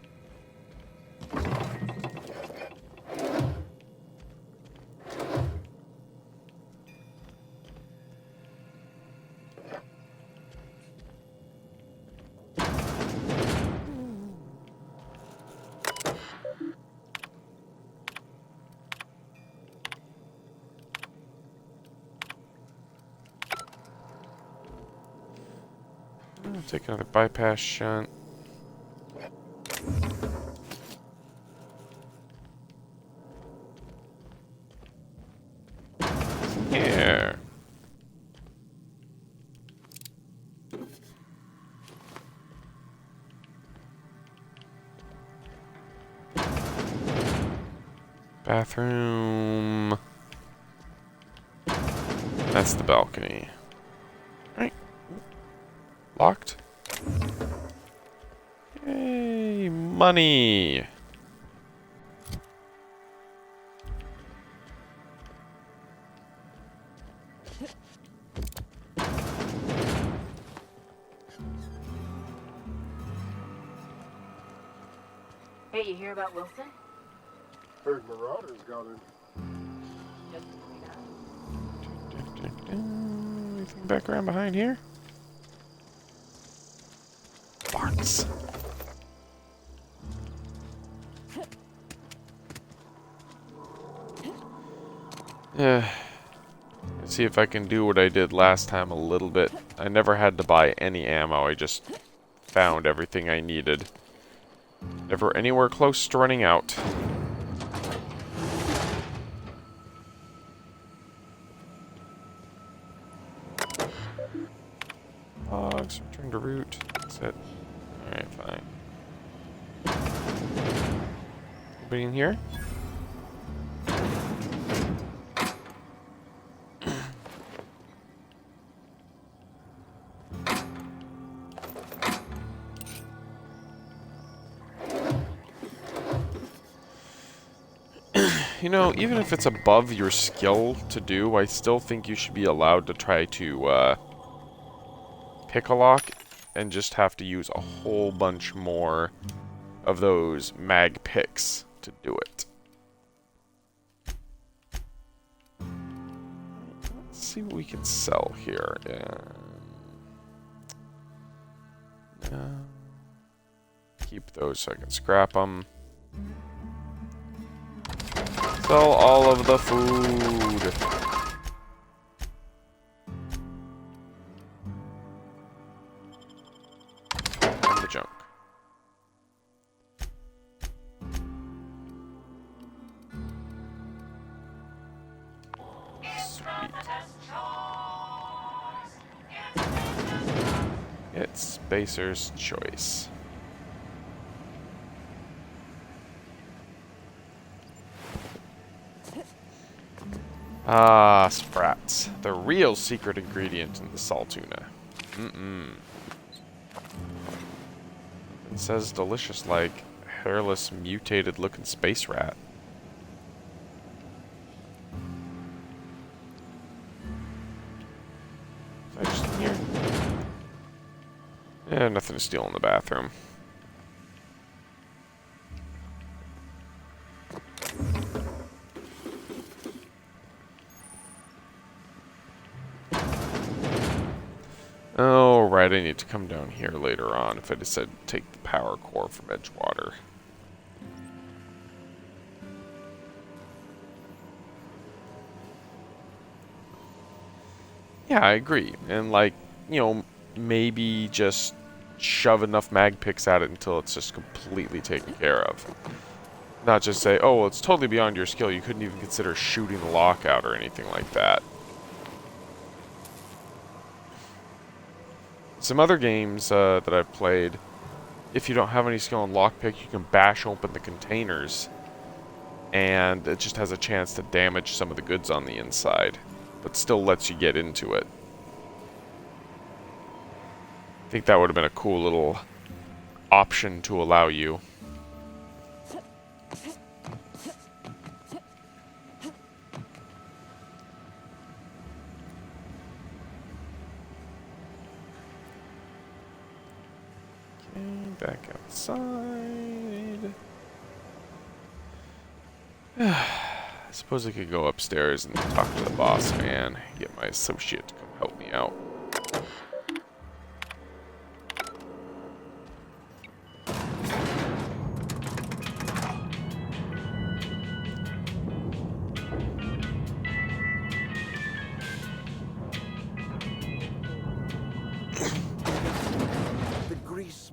Take another bypass shunt. Here. Bathroom. That's the balcony. Right. Locked. Yay, money. Hey, you hear about Wilson? Heard Marauders got in. Anything back around behind here? Box. Yeah. Let's see if I can do what I did last time a little bit. I never had to buy any ammo. I just found everything I needed. Never anywhere close to running out. Logs, return to route. That's it. Alright, fine. Anybody in here? You know, even if it's above your skill to do, I still think you should be allowed to try to pick a lock and just have to use a whole bunch more of those mag picks to do it. Let's see what we can sell here. Keep those so I can scrap them. Sell all of the food. And the junk. Sweet. It's Spacer's Choice. Ah, sprats. The real secret ingredient in the salt tuna. It says delicious like hairless, mutated looking space rat. Is that just in here? Yeah, nothing to steal in the bathroom. Oh, right, I need to come down here later on if I decide to take the power core from Edgewater. Yeah, I agree. And, like, you know, maybe just shove enough mag picks at it until it's just completely taken care of. Not just say, oh, well, it's totally beyond your skill. You couldn't even consider shooting the lock out or anything like that. Some other games that I've played, if you don't have any skill in lockpick, you can bash open the containers, and it just has a chance to damage some of the goods on the inside, but still lets you get into it. I think that would have been a cool little option to allow you. Back outside. I suppose I could go upstairs and talk to the boss man, get my associate to come help me out.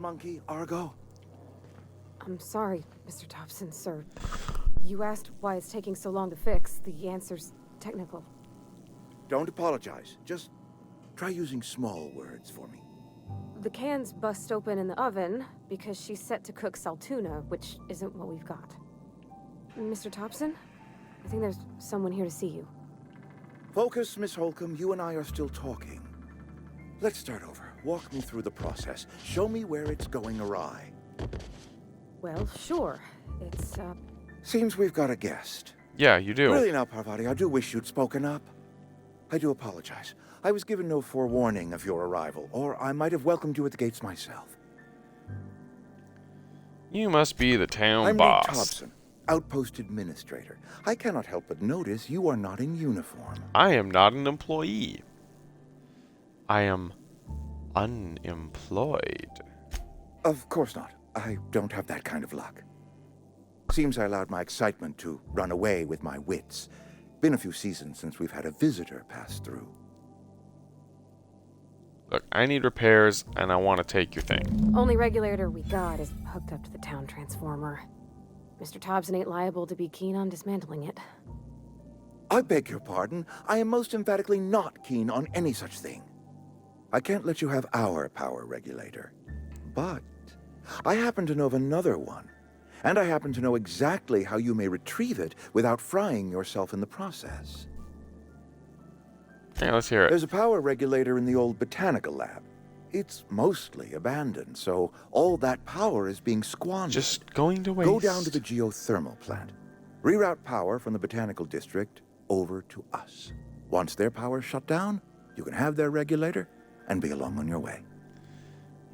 monkey, Argo? I'm sorry, Mr. Thompson, sir. You asked why it's taking so long to fix. The answer's technical. Don't apologize. Just try using small words for me. The can's bust open in the oven because she's set to cook saltuna, which isn't what we've got. Mr. Thompson, I think there's someone here to see you. Focus, Miss Holcomb. You and I are still talking. Let's start over. Walk me through the process. Show me where it's going awry. Well, sure. It's, Seems we've got a guest. Yeah, you do. Really now, Parvati, I do wish you'd spoken up. I do apologize. I was given no forewarning of your arrival, or I might have welcomed you at the gates myself. You must be the town I'm boss. Nate Thompson, Outpost Administrator. I cannot help but notice you are not in uniform. I am not an employee. I am unemployed. Of course not. I don't have that kind of luck. Seems I allowed my excitement to run away with my wits. Been a few seasons since we've had a visitor pass through. Look, I need repairs, and I want to take your thing. only regulator we got is hooked up to the town transformer. Mr. Thompson ain't liable to be keen on dismantling it. I beg your pardon. I am most emphatically not keen on any such thing. I can't let you have our power regulator. But I happen to know of another one. And I happen to know exactly how you may retrieve it without frying yourself in the process. Yeah, let's hear it. There's a power regulator in the old botanical lab. It's mostly abandoned, so all that power is being squandered. Just going to waste. Go down to the geothermal plant. Reroute power from the botanical district over to us. Once their power's shut down, you can have their regulator and be along on your way.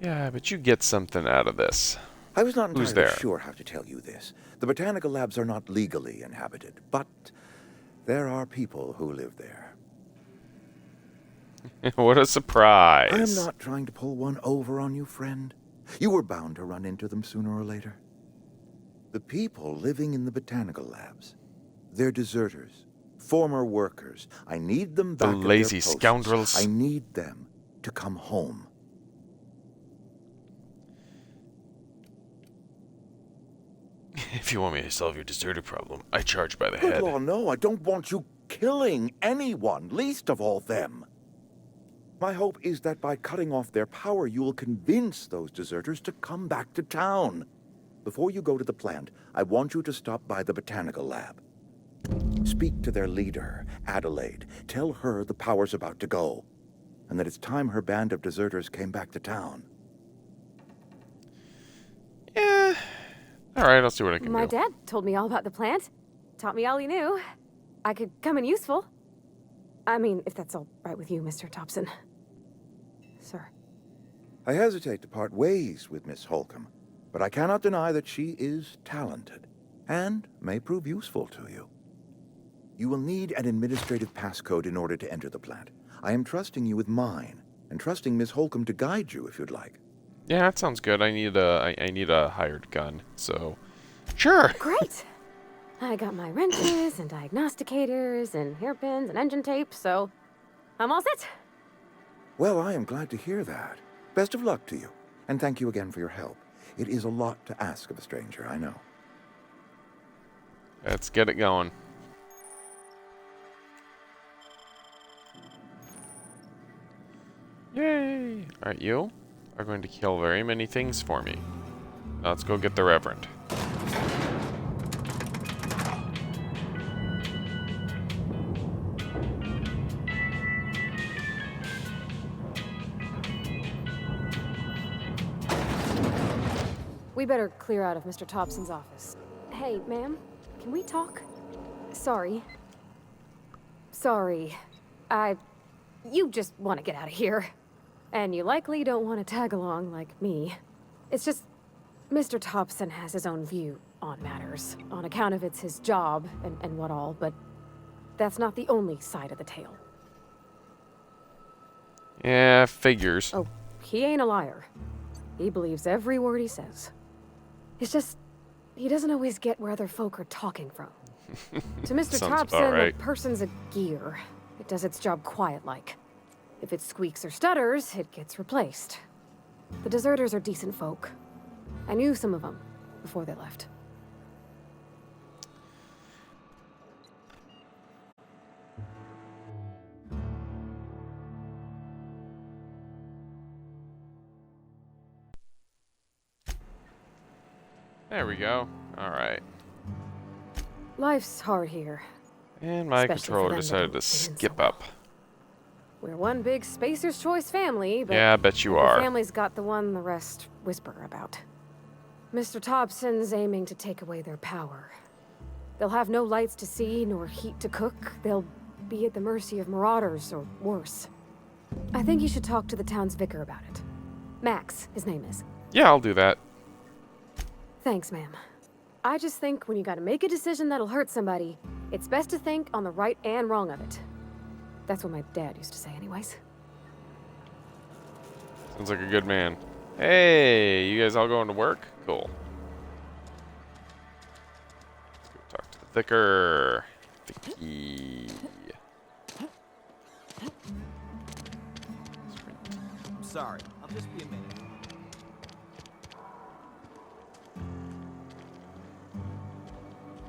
Yeah, but you get something out of this. I was not Who's entirely there? sure how to tell you this. The botanical labs are not legally inhabited, but there are people who live there. What a surprise. I am not trying to pull one over on you, friend. You were bound to run into them sooner or later. The people living in the botanical labs, they're deserters, former workers. I need them back The at their lazy posts. scoundrels. I need them to come home. If you want me to solve your deserter problem, I charge by the Good head. law, no, I don't want you killing anyone, least of all them. My hope is that by cutting off their power, you will convince those deserters to come back to town. Before you go to the plant, I want you to stop by the botanical lab. Speak to their leader, Adelaide. Tell her the power's about to go, and that it's time her band of deserters came back to town. Yeah. All right, I'll see what I can My do. dad told me all about the plant. Taught me all he knew. I could come in useful. I mean, if that's all right with you, Mr. Thompson. Sir. I hesitate to part ways with Miss Holcomb, but I cannot deny that she is talented and may prove useful to you. You will need an administrative passcode in order to enter the plant. I am trusting you with mine, and trusting Miss Holcomb to guide you if you'd like. Yeah, that sounds good. I need a hired gun, so sure. Great. I got my wrenches and diagnosticators and hairpins and engine tape, so I'm all set. Well, I am glad to hear that. Best of luck to you, and thank you again for your help. It is a lot to ask of a stranger, I know. Let's get it going. Yay! Alright, you are going to kill very many things for me. Now let's go get the Reverend. We better clear out of Mr. Thompson's office. Hey, ma'am, can we talk? Sorry. Sorry. You just want to get out of here. And you likely don't want to tag along like me. It's just, Mr. Thompson has his own view on matters, on account of it's his job and what all, but that's not the only side of the tale. Yeah, figures. Oh, he ain't a liar. He believes every word he says. It's just, he doesn't always get where other folk are talking from. To Mr. Sounds Thompson, about right. a person's a gear. It does its job quiet-like. If it squeaks or stutters, it gets replaced. The deserters are decent folk. I knew some of them before they left. There we go. Alright. Life's hard here. And my Especially for controller them that decided don't to fit in so skip well. up. We're one big Spacer's Choice family, but Yeah, I bet you the are. family's got the one the rest whisper about. Mr. Thompson's aiming to take away their power. They'll have no lights to see, nor heat to cook. They'll be at the mercy of marauders, or worse. I think you should talk to the town's vicar about it. Max, his name is. Yeah, I'll do that. Thanks, ma'am. I just think when you gotta make a decision that'll hurt somebody, it's best to think on the right and wrong of it. That's what my dad used to say anyways. Sounds like a good man. Hey, you guys all going to work? Cool. Let's go talk to the vicar. Vicky. I'm sorry. I'll just be a minute.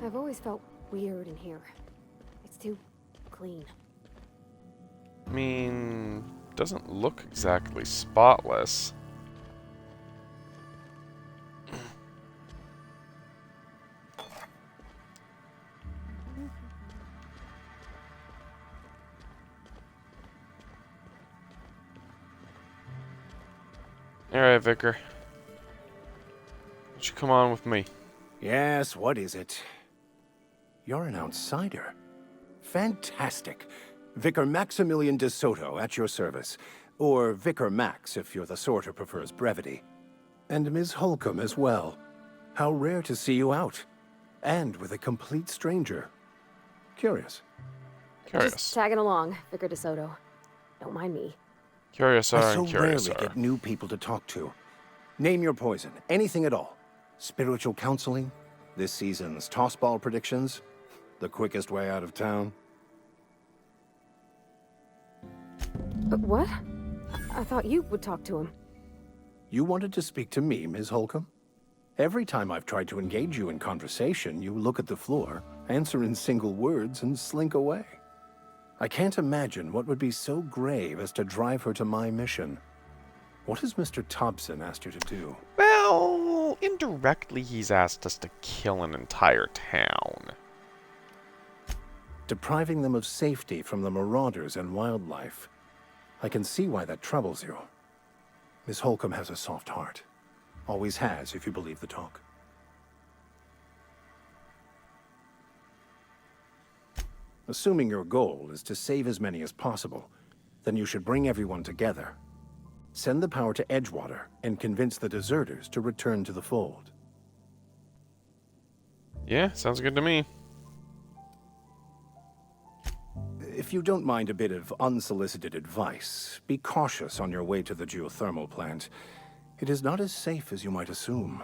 I've always felt weird in here. It's too clean. I mean, doesn't look exactly spotless. Alright, Vicar. Why don't you come on with me? Yes, what is it? You're an outsider. Fantastic. Vicar Maximilian de Soto at your service. Or Vicar Max, if you're the sort who prefers brevity. And Ms. Holcomb as well. How rare to see you out. And with a complete stranger. Curious. Just tagging along, Vicar DeSoto. Don't mind me. Curious I are so and curious rarely are. get new people to talk to. Name your poison, anything at all. Spiritual counseling, this season's tossball predictions, the quickest way out of town. But what? I thought you would talk to him. You wanted to speak to me, Ms. Holcomb? Every time I've tried to engage you in conversation, you look at the floor, answer in single words, and slink away. I can't imagine what would be so grave as to drive her to my mission. What has Mr. Thompson asked you to do? Well, indirectly he's asked us to kill an entire town. Depriving them of safety from the marauders and wildlife. I can see why that troubles you. Miss Holcomb has a soft heart. Always has, if you believe the talk. Assuming your goal is to save as many as possible, then you should bring everyone together. Send the power to Edgewater and convince the deserters to return to the fold. Yeah, sounds good to me. If you don't mind a bit of unsolicited advice, be cautious on your way to the geothermal plant. It is not as safe as you might assume.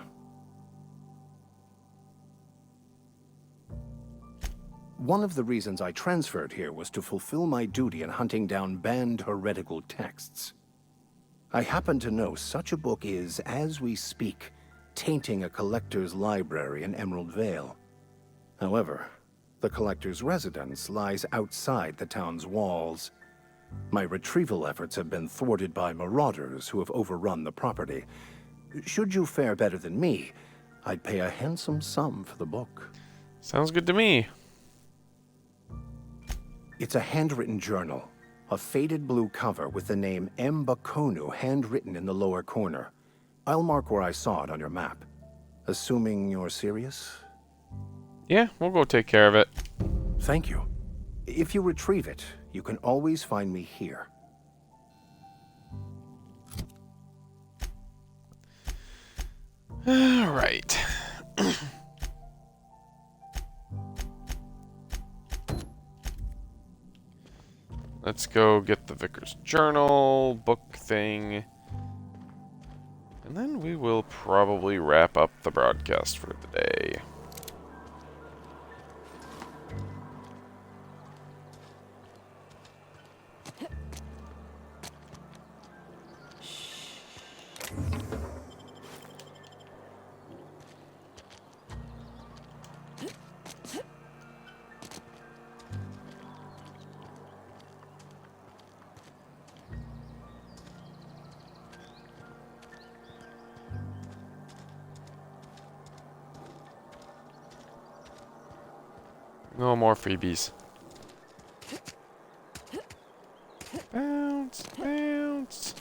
One of the reasons I transferred here was to fulfill my duty in hunting down banned heretical texts. I happen to know such a book is, as we speak, tainting a collector's library in Emerald Vale. However, the collector's residence lies outside the town's walls. My retrieval efforts have been thwarted by marauders who have overrun the property. Should you fare better than me, I'd pay a handsome sum for the book. Sounds good to me. It's a handwritten journal, a faded blue cover with the name M. Bakonu handwritten in the lower corner. I'll mark where I saw it on your map. Assuming you're serious? Yeah, we'll go take care of it. Thank you. If you retrieve it, you can always find me here. All right. Let's go get the Vicar's Journal, book thing. And then we will probably wrap up the broadcast for the day. No more freebies. Bounce, bounce.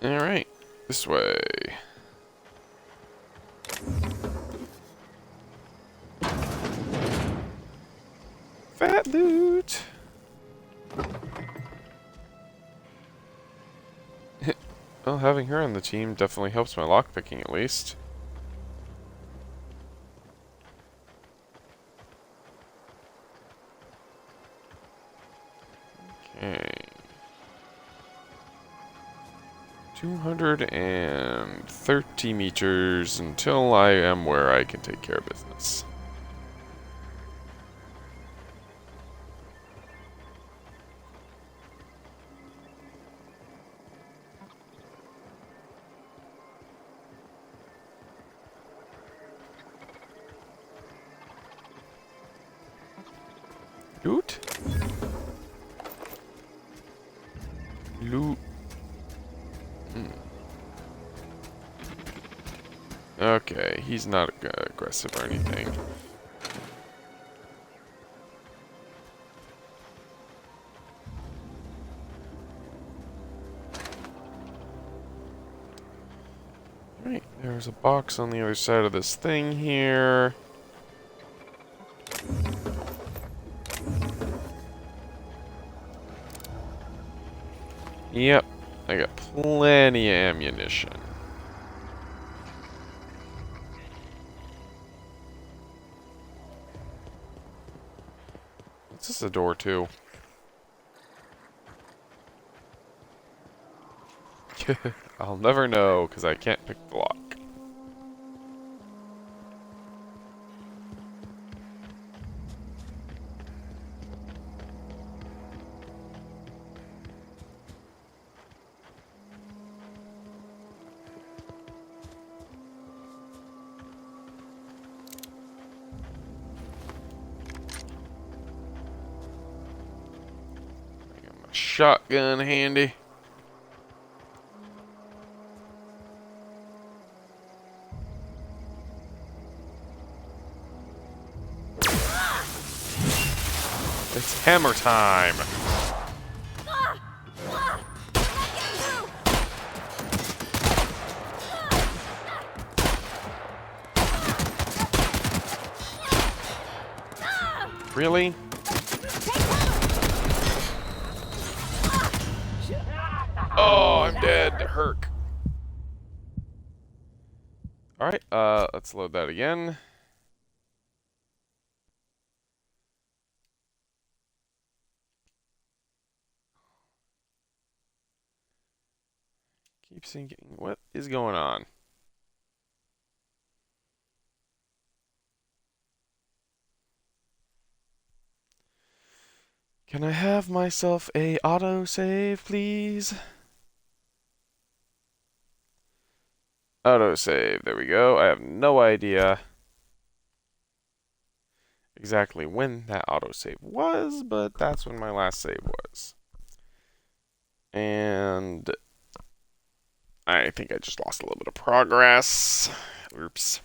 Alright, this way. Fat loot! Well, having her on the team definitely helps my lockpicking at least. Okay. 230 meters until I am where I can take care of business. Loot? Loot. Okay, he's not aggressive or anything. Right, there's a box on the other side of this thing here. Yep, I got plenty of ammunition. This is a door too. I'll never know because I can't pick the lock. Shotgun handy. It's hammer time. Really? Oh, I'm dead. Herc. Alright, let's load that again. Keep thinking, what is going on? Can I have myself a autosave, please? Autosave, there we go. I have no idea exactly when that autosave was, but that's when my last save was. And I think I just lost a little bit of progress. Oops.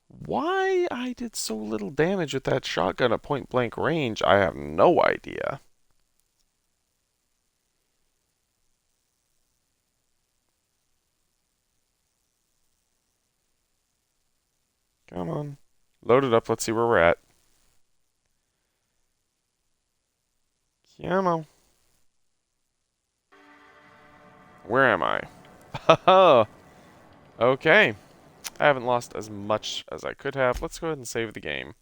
Why I did so little damage with that shotgun at point blank range, I have no idea. Come on. Load it up. Let's see where we're at. Come on. Where am I? Haha. Okay. I haven't lost as much as I could have. Let's go ahead and save the game.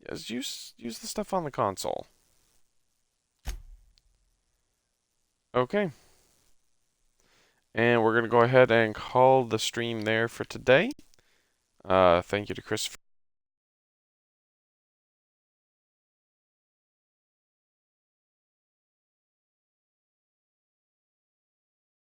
Yes, use the stuff on the console. Okay. And we're going to go ahead and call the stream there for today. Thank you to Christopher